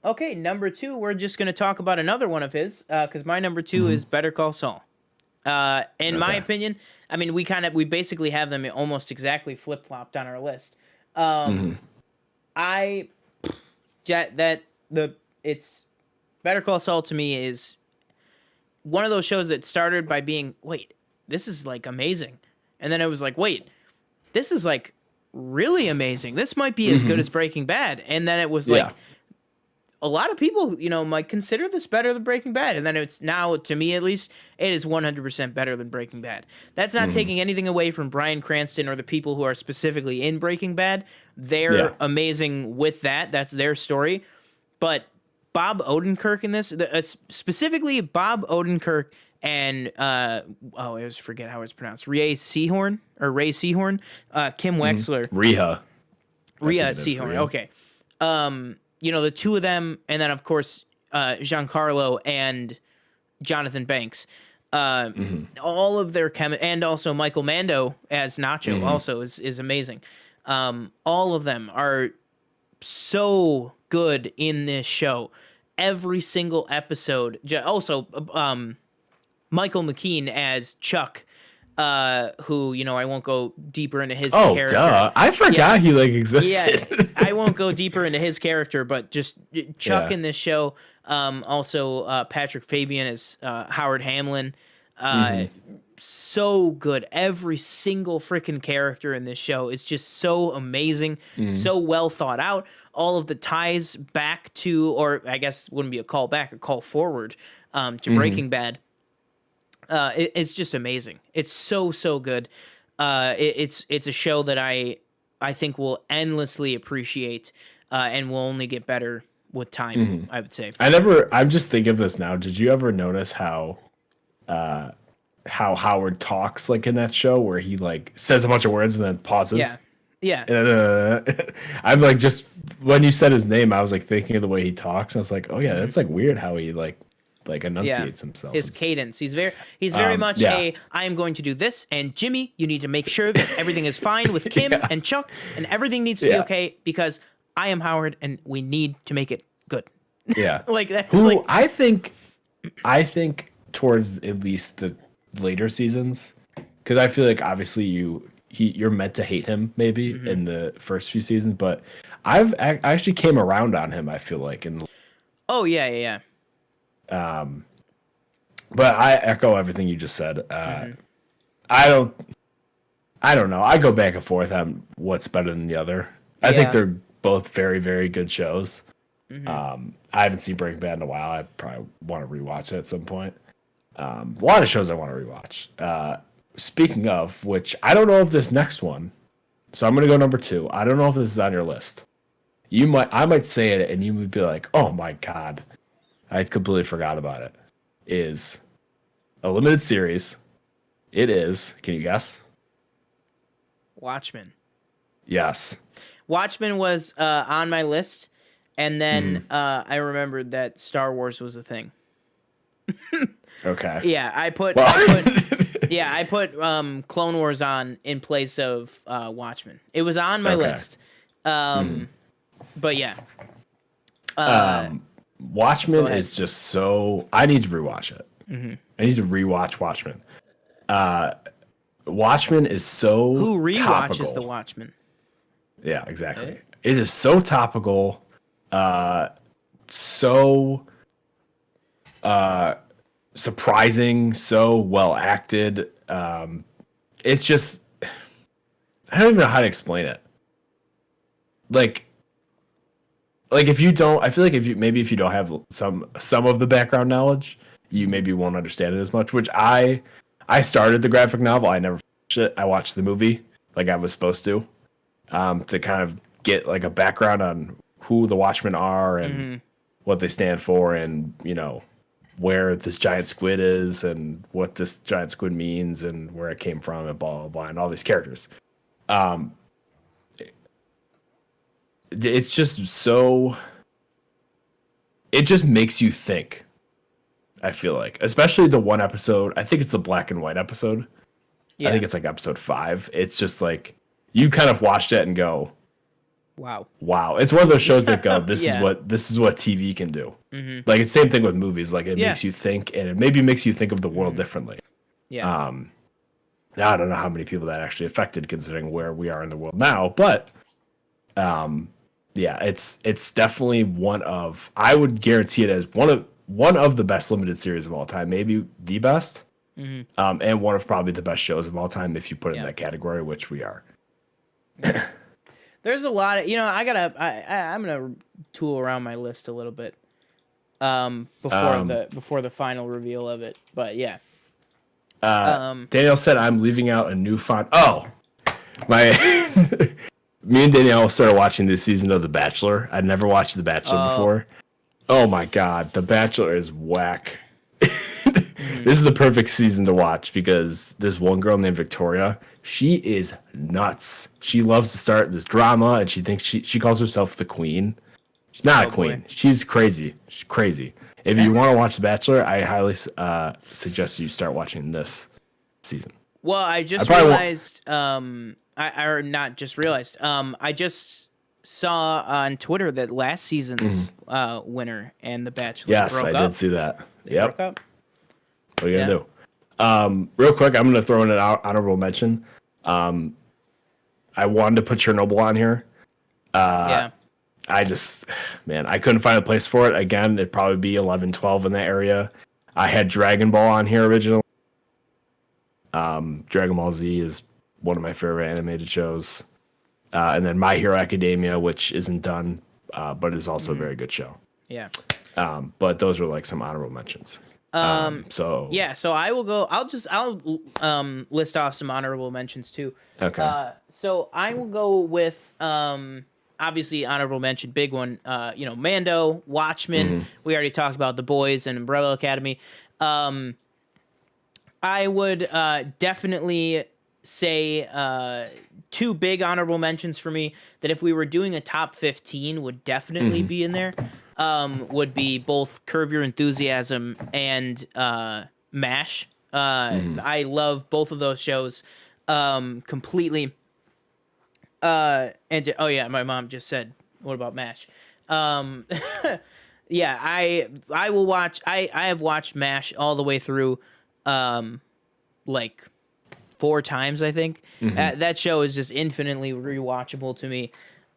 Okay, number 2, we're just gonna talk about another one of his, because my number 2 is Better Call Saul. In my Okay. opinion, I mean, we basically have them almost exactly flip flopped on our list. It's Better Call Saul to me is one of those shows that started by being, wait, this is like amazing, and then it was like, wait, this is like really amazing. This might be as good as Breaking Bad, and then it was like. Yeah. A lot of people, might consider this better than Breaking Bad. And then it's now, to me at least, it is 100% better than Breaking Bad. That's not taking anything away from Bryan Cranston or the people who are specifically in Breaking Bad. They're amazing with that. That's their story. But Bob Odenkirk in this, specifically Bob Odenkirk and, I always forget how it's pronounced, Ray Seahorn, Kim Wexler. Rhea Seahorn, Rhea. okay. The two of them, and then of course Giancarlo and Jonathan Banks, all of their and also Michael Mando as Nacho also is amazing. All of them are so good in this show. Every single episode. Also, Michael McKean as Chuck. Who, I won't go deeper into his character. Oh, duh. I forgot he existed. Yeah, I won't go deeper into his character, but just Chuck in this show. Also, Patrick Fabian as Howard Hamlin. So good. Every single freaking character in this show is just so amazing, so well thought out. All of the ties back to, or I guess wouldn't be a call back, a call forward to Breaking Bad. it's just amazing. It's so good. It's a show that I think will endlessly appreciate, and will only get better with time. I would say. I'm just thinking of this now. Did you ever notice how Howard talks like in that show where he like says a bunch of words and then pauses? Yeah, yeah, And, I'm like, just when you said his name, I was like thinking of the way he talks. And I was like, oh yeah, that's like weird how he like enunciates himself. His cadence. He's very much I am going to do this, and Jimmy, you need to make sure that everything is fine with Kim and Chuck, and everything needs to be okay because I am Howard, and we need to make it good. Yeah, like that. Who Like, I think towards at least the later seasons, because I feel like obviously you're meant to hate him maybe in the first few seasons, but I actually came around on him. I feel like oh yeah. But I echo everything you just said. I don't know. I go back and forth on what's better than the other. I think they're both very, very good shows. I haven't seen Breaking Bad in a while. I probably want to rewatch it at some point. A lot of shows I want to rewatch. Speaking of which, I don't know if this next one. So I'm gonna go number 2. I don't know if this is on your list. I might say it, and you would be like, "Oh my god, I completely forgot about it." Is a limited series. It is. Can you guess? Watchmen. Yes. Watchmen was on my list, and then I remembered that Star Wars was a thing. Okay. Yeah, I put Clone Wars on in place of Watchmen. It was on my list. But yeah. Watchmen is just so. I need to rewatch it. I need to rewatch Watchmen. Watchmen is so. Who rewatches topical. the Watchmen? Yeah, exactly. Right? It is so topical. So surprising, so well acted. It's just, I don't even know how to explain it. Like if you don't, I feel like if you don't have some of the background knowledge, you maybe won't understand it as much. Which I started the graphic novel. I never finished it. I watched the movie like I was supposed to kind of get like a background on who the Watchmen are and what they stand for, and where this giant squid is and what this giant squid means and where it came from and blah blah blah and all these characters. It's just so. It just makes you think. I feel like, especially the one episode. I think it's the black and white episode. Yeah. I think it's like episode 5. It's just like you kind of watched it and go, "Wow, wow!" It's one of those shows that go, "This is what TV can do." Like it's the same thing with movies. Like it makes you think, and it maybe makes you think of the world differently. Yeah. Now I don't know how many people that actually affected, considering where we are in the world now, but it's definitely one of. I would guarantee it as one of the best limited series of all time, maybe the best, and one of probably the best shows of all time if you put it in that category, which we are. There's a lot of I'm gonna tool around my list a little bit before the final reveal of it, but yeah. Danielle said I'm leaving out a new font. Oh, my. Me and Danielle started watching this season of The Bachelor. I'd never watched The Bachelor before. Oh my god, The Bachelor is whack. This is the perfect season to watch because this one girl named Victoria, she is nuts. She loves to start this drama, and she thinks she calls herself the queen. She's not a queen. Boy. She's crazy. She's crazy. If you want to watch The Bachelor, I highly suggest you start watching this season. Well, I realized, I not just realized, I just saw on Twitter that last season's winner and The Bachelor broke up. Yes, I did see that. They broke up. What are you going to do? Real quick, I'm going to throw in an honorable mention. I wanted to put Chernobyl on here. I just, man, I couldn't find a place for it. Again, it'd probably be 11, 12 in that area. I had Dragon Ball on here originally. Dragon Ball Z is one of my favorite animated shows. And then My Hero Academia, which isn't done, but is also a very good show. Yeah. But those are like some honorable mentions. So Yeah, so I will go. I'll list off some honorable mentions too. Okay. So I will go with obviously honorable mention, big one. Mando, Watchmen. We already talked about The Boys and Umbrella Academy. I would definitely say two big honorable mentions for me that if we were doing a top 15 would definitely be in there. Would be both Curb Your Enthusiasm and MASH. I love both of those shows completely. Oh yeah, my mom just said, "What about MASH?" Yeah, I will watch. I have watched MASH all the way through, like 4 times, I think. That show is just infinitely rewatchable to me.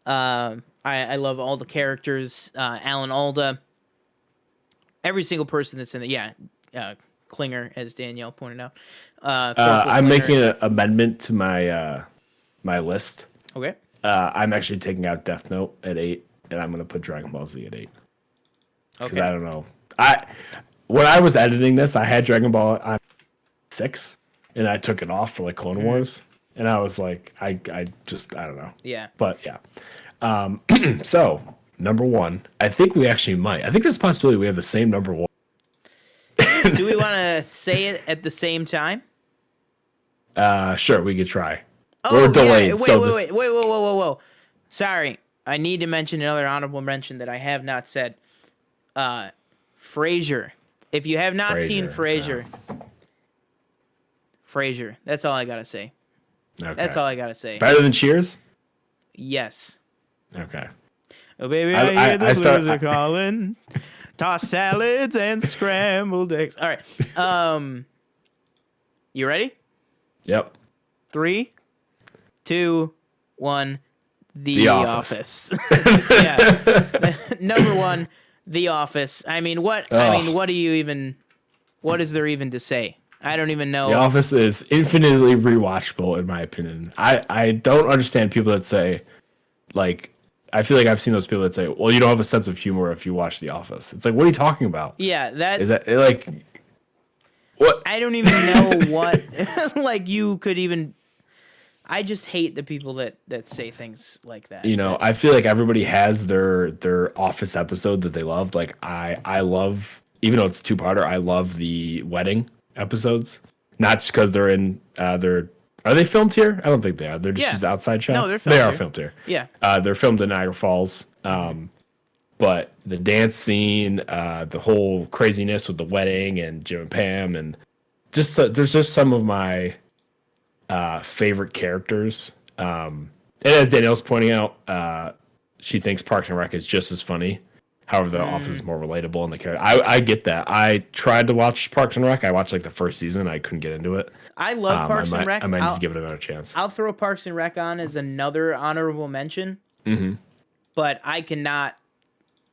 I love all the characters. Alan Alda, every single person that's in it. Yeah, Klinger, as Danielle pointed out. I'm Klinger. making an amendment to my my list. Okay. I'm actually taking out Death Note at 8, and I'm gonna put Dragon Ball Z at 8. Because I don't know. When I was editing this, I had Dragon Ball on 6, and I took it off for like Clone Wars, and I was like, I don't know. Yeah. But yeah. So number 1, I think we actually might. I think there's a possibility we have the same number 1. Do we want to say it at the same time? Sure, we could try. Oh, We're delayed. Yeah. Wait, whoa. Sorry, I need to mention another honorable mention that I have not said. Frasier. If you have not seen Frasier, Frasier. That's all I gotta say. Okay. That's all I gotta say. Better than Cheers? Yes. Okay. Oh baby, I hear the blues are calling. Toss salads and scrambled eggs. All right. You ready? Yep. 3, 2, 1. The Office. Yeah. Number 1, The Office. I mean, what do you even? What is there even to say? I don't even know. The Office is infinitely rewatchable, in my opinion. I don't understand people that say, like, I feel like I've seen those people that say, well, you don't have a sense of humor if you watch The Office. It's like, what are you talking about? Yeah, Is that like what? I don't even know what like you could even. I just hate the people that say things like that. You know, I feel like everybody has their Office episode that they love. Like I love, even though it's 2-parter, I love the wedding episodes. Not just because they're in are they filmed here? I don't think they are. They're just outside shots. No, they're filmed They are here. filmed here. Yeah. They're filmed in Niagara Falls. But the dance scene, the whole craziness with the wedding and Jim and Pam, and just there's just some of my favorite characters. And as Danielle's pointing out, she thinks Parks and Rec is just as funny. However, The Office is more relatable, and the character. I get that. I tried to watch Parks and Rec. I watched like the first season. I couldn't get into it. I love Parks and Rec. I might just give it another chance. I'll throw Parks and Rec on as another honorable mention. But I cannot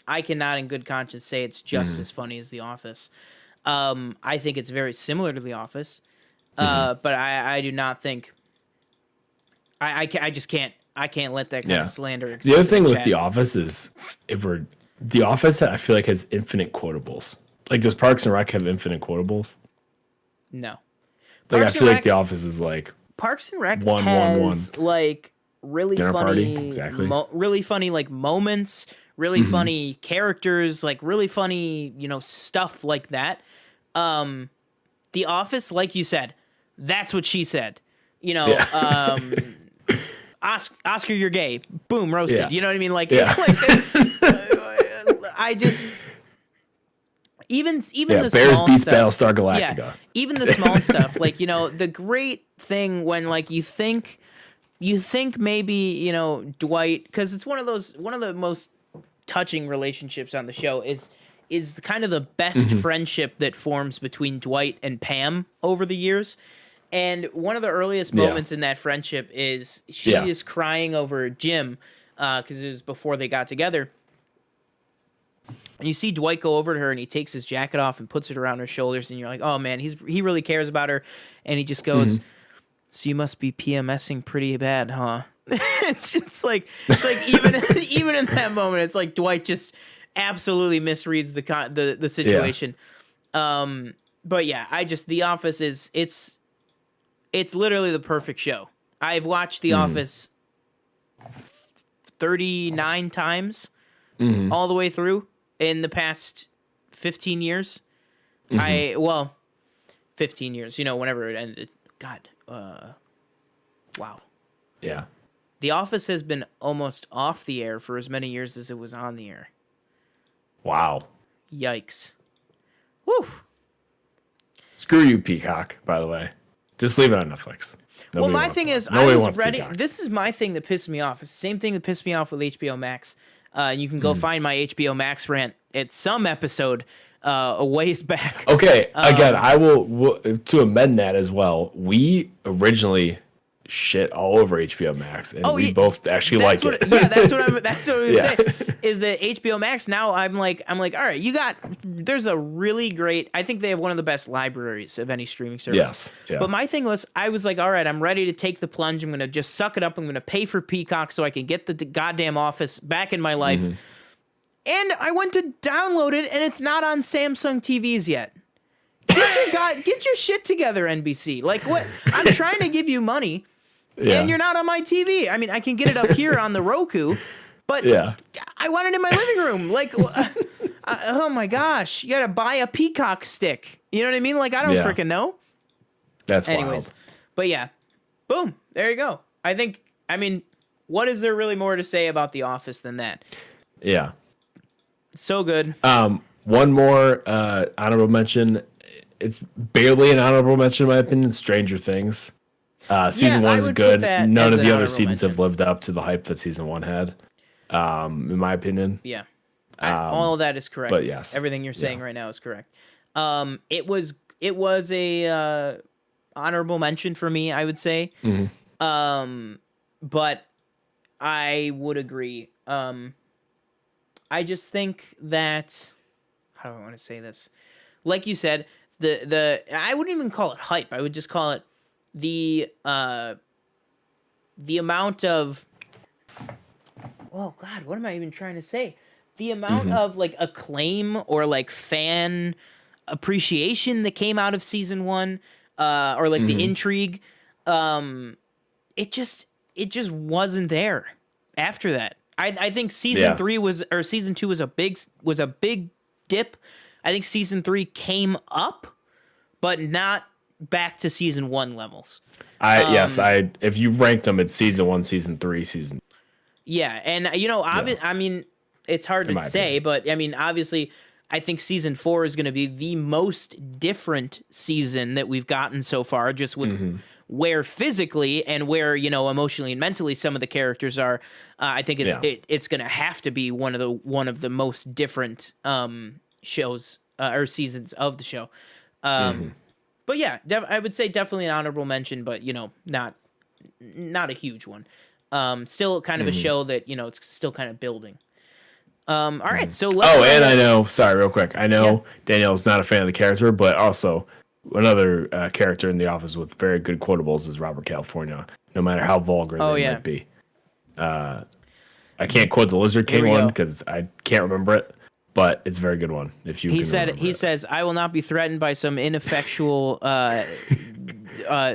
in good conscience say it's just as funny as The Office. I think it's very similar to The Office. But I do not think I just can't let that kind of slander exist. The other thing with The Office is The Office, I feel like, has infinite quotables. Like, does Parks and Rec have infinite quotables? No. Like, I feel like The Office is like Parks and Rec one. has like really Dinner funny, party, exactly. Really funny like moments, really funny characters, like really funny, stuff like that. The Office, like you said, that's what she said. Oscar, you're gay. Boom, roasted. Yeah. You know what I mean? Like, Yeah. I just even the Bears small beats stuff, Battlestar Galactica. Yeah, even the small stuff, like the great thing when like you think maybe Dwight, because it's one of the most touching relationships on the show is the kind of the best friendship that forms between Dwight and Pam over the years. And one of the earliest moments in that friendship is she is crying over Jim, because it was before they got together. And you see Dwight go over to her and he takes his jacket off and puts it around her shoulders, and you're like, oh man, he really cares about her. And he just goes, so you must be PMSing pretty bad, huh? it's like even in that moment, it's like Dwight just absolutely misreads the situation. But yeah, The Office it's literally the perfect show. I've watched The Office 39 times all the way through in the past 15 years. 15 years, whenever it ended. God, wow. Yeah. The Office has been almost off the air for as many years as it was on the air. Wow. Yikes. Woo. Screw you, Peacock, by the way. Just leave it on Netflix. Well, my thing is, I was ready. This is my thing that pissed me off. It's the same thing that pissed me off with HBO Max. You can go find my HBO Max rant at some episode a ways back. Okay, again, I will to amend that as well. We originally shit all over HBO Max, and we both actually like it. Yeah, that's what I was saying. Is that HBO Max now? I'm like, all right, there's a really great. I think they have one of the best libraries of any streaming service. Yes. Yeah. But my thing was, I was like, all right, I'm ready to take the plunge. I'm gonna just suck it up. I'm gonna pay for Peacock so I can get the goddamn Office back in my life. And I went to download it, and it's not on Samsung TVs yet. Get your shit together, NBC. Like, what? I'm trying to give you money. Yeah. And you're not on my TV. I mean, I can get it up here on the Roku, but I want it in my living room. Like, oh my gosh, you gotta buy a Peacock stick. You know what I mean? Like, I don't freaking know. That's wild. But yeah, boom, there you go. I mean, what is there really more to say about The Office than that? Yeah. So good. One more honorable mention. It's barely an honorable mention in my opinion. Stranger Things. Season 1 is good. None of the other seasons have lived up to the hype that season 1 had, in my opinion. Yeah. All of that is correct. But yes. Everything you're saying right now is correct. It was a honorable mention for me, I would say. But I would agree. I just think that, how do I want to say this? Like you said, I wouldn't even call it hype. I would just call it the amount of, oh God, what am I even trying to say? The amount of like acclaim or like fan appreciation that came out of season 1, or like the intrigue, it just wasn't there after that. I think season 2 was a big dip. I think season 3 came up, but not back to season 1 levels. If you ranked them, it's season 1, season 3, season. Yeah, and I mean, it's hard to say, but I mean, obviously, I think season 4 is going to be the most different season that we've gotten so far, just with where physically and where emotionally and mentally some of the characters are. I think it's going to have to be one of the most different shows or seasons of the show. But yeah, I would say definitely an honorable mention, but not a huge one. Still kind of a show that it's still kind of building. All right, so let's. And I know. Sorry, real quick. I know Danielle's not a fan of the character, but also another character in The Office with very good quotables is Robert California. No matter how vulgar they might be. I can't quote the Lizard King one because I can't remember it. But it's a very good one. He says, "I will not be threatened by some ineffectual,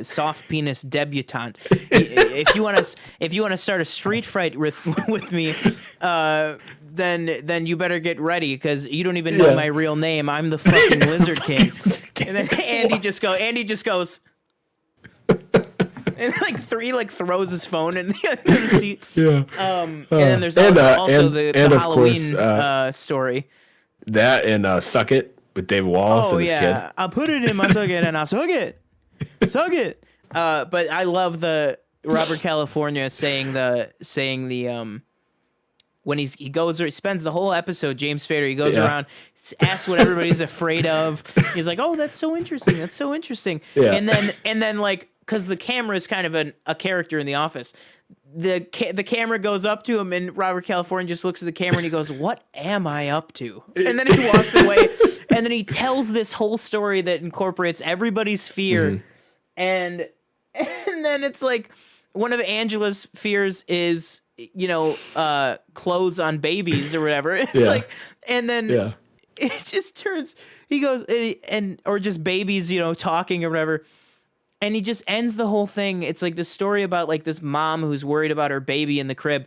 soft penis debutante. If you want to start a street fight with me, then you better get ready because you don't even know my real name. I'm the fucking Lizard King." And then Andy just goes, and like throws his phone in the seat. Yeah. And then there's also the Halloween story. That and Suck It with David Wallace and his kid. I put it in my suck it and I suck it. Suck it. But I love the Robert California saying the when he spends the whole episode, James Spader, he goes around, asks what everybody's afraid of. He's like, "Oh, that's so interesting. That's so interesting." Yeah. And then like, because the camera is kind of a character in The Office, the camera goes up to him, and Robert California just looks at the camera and he goes, "What am I up to?" And then he walks away, and then he tells this whole story that incorporates everybody's fear, and then it's like one of Angela's fears is clothes on babies or whatever. It's like, and then it just turns. He goes and or just babies, talking or whatever. And he just ends the whole thing. It's like this story about like this mom who's worried about her baby in the crib.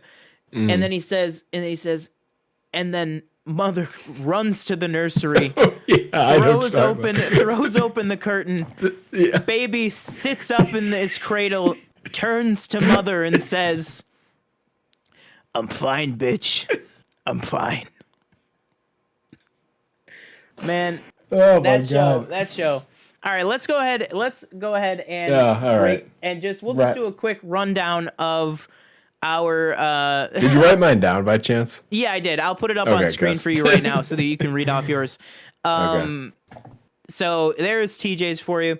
And then he says, and then mother runs to the nursery, throws open the curtain. Baby sits up in his cradle, turns to mother and says, "I'm fine, bitch. I'm fine." Man, Oh that show. All right, let's go ahead and and we'll just do a quick rundown of our Did you write mine down by chance? Yeah, I did. I'll put it up on screen for you right now so that you can read off yours. Okay. So there's TJ's for you.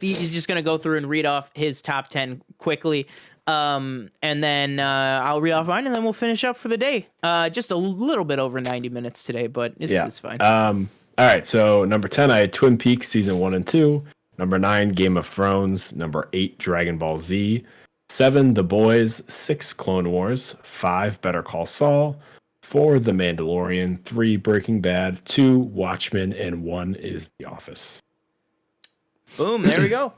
He's just going to go through and read off his top 10 quickly. And then I'll read off mine, and then we'll finish up for the day. Just a little bit over 90 minutes today, but it's fine. All right, so number 10, I had Twin Peaks season 1 and 2. Number 9, Game of Thrones. Number 8, Dragon Ball Z. 7, The Boys. 6, Clone Wars. 5, Better Call Saul. 4, The Mandalorian. 3, Breaking Bad. 2, Watchmen. And 1 is The Office. Boom, there we go.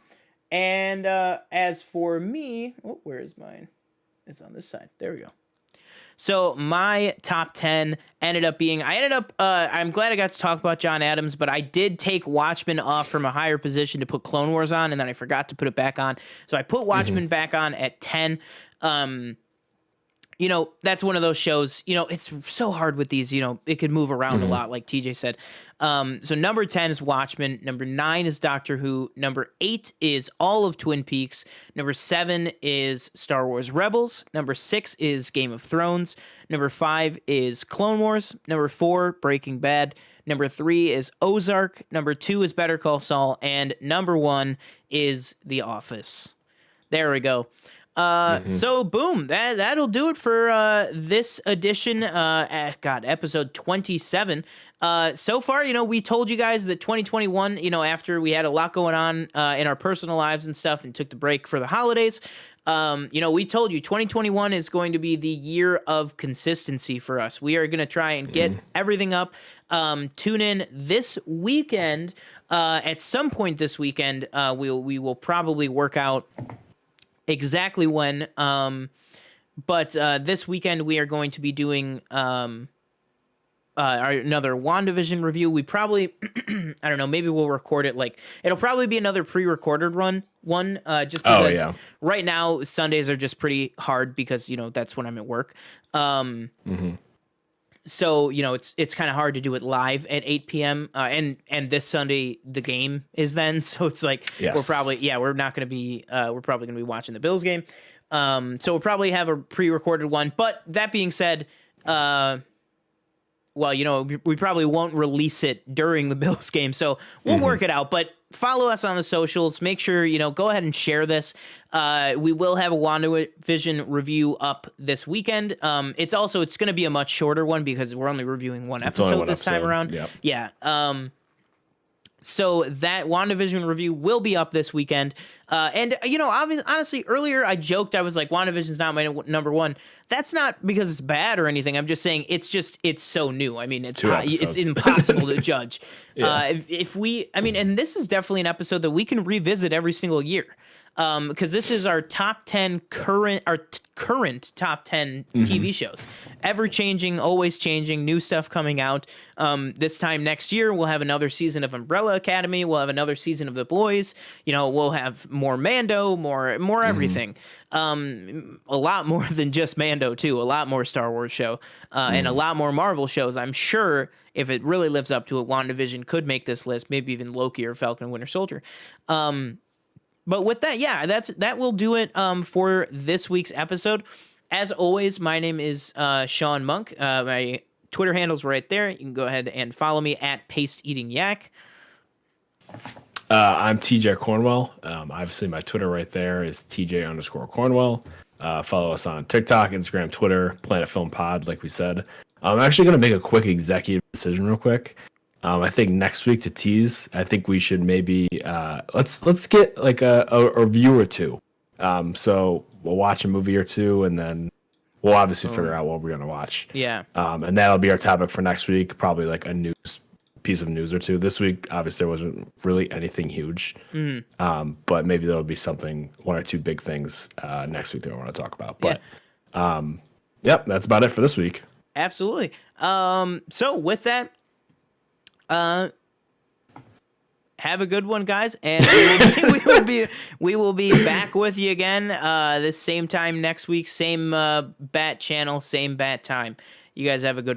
And as for me, where is mine? It's on this side. There we go. So my top 10 ended up being, I'm glad I got to talk about John Adams, but I did take Watchmen off from a higher position to put Clone Wars on, and then I forgot to put it back on. So I put Watchmen back on at 10. That's one of those shows, it's so hard with these, it could move around a lot, like TJ said. So number 10 is Watchmen. Number 9 is Doctor Who. Number 8 is all of Twin Peaks. Number 7 is Star Wars Rebels. Number 6 is Game of Thrones. Number 5 is Clone Wars. Number 4, Breaking Bad. Number 3 is Ozark. Number 2 is Better Call Saul. And number 1 is The Office. There we go. So boom, that'll do it for this edition. Episode 27. So far, we told you guys that 2021, after we had a lot going on in our personal lives and stuff, and took the break for the holidays. We told you 2021 is going to be the year of consistency for us. We are going to try and get everything up. Tune in this weekend. At some point this weekend, we will probably work out exactly when, but this weekend we are going to be doing another WandaVision review. We probably I don't know, maybe we'll record it, it'll probably be another pre-recorded one just because right now Sundays are just pretty hard because that's when I'm at work. So, it's kind of hard to do it live at 8 p.m. And this Sunday, the game is then. So it's like, we're probably going to be watching the Bills game. So we'll probably have a pre-recorded one. But that being said, we probably won't release it during the Bills game. So we'll work it out. But follow us on the socials. Make sure, go ahead and share this. We will have a WandaVision review up this weekend. It's going to be a much shorter one because we're only reviewing one episode this time around. Yep. Yeah. So that WandaVision review will be up this weekend. And, honestly, earlier I joked, I was like, WandaVision's not my number one. That's not because it's bad or anything. I'm just saying it's so new. I mean, it's impossible to judge. If we, and this is definitely an episode that we can revisit every single year. Because this is our top 10 current top 10 TV shows, ever changing, always changing, new stuff coming out. This time next year, we'll have another season of Umbrella Academy. We'll have another season of The Boys. We'll have more Mando, more everything. A lot more than just Mando too. A lot more Star Wars show, and a lot more Marvel shows. I'm sure if it really lives up to it, WandaVision could make this list. Maybe even Loki or Falcon and Winter Soldier. But with that, that will do it for this week's episode. As always, my name is Sean Monk. My Twitter handle's right there. You can go ahead and follow me at Paste Eating Yak. I'm TJ Cornwell. Obviously, my Twitter right there is TJ_Cornwell. Follow us on TikTok, Instagram, Twitter, Planet Film Pod, like we said. I'm actually going to make a quick executive decision real quick. I think next week to tease, I think we should maybe let's get like a review or two. So we'll watch a movie or two and then we'll obviously figure out what we're gonna watch. Yeah. And that'll be our topic for next week. Probably like a piece of news or two. This week, obviously, there wasn't really anything huge. But maybe there'll be one or two big things next week that I want to talk about. But yep, that's about it for this week. Absolutely. So with that, have a good one, guys, and we will be back with you again this same time next week, same bat channel, same bat time. You guys have a good one.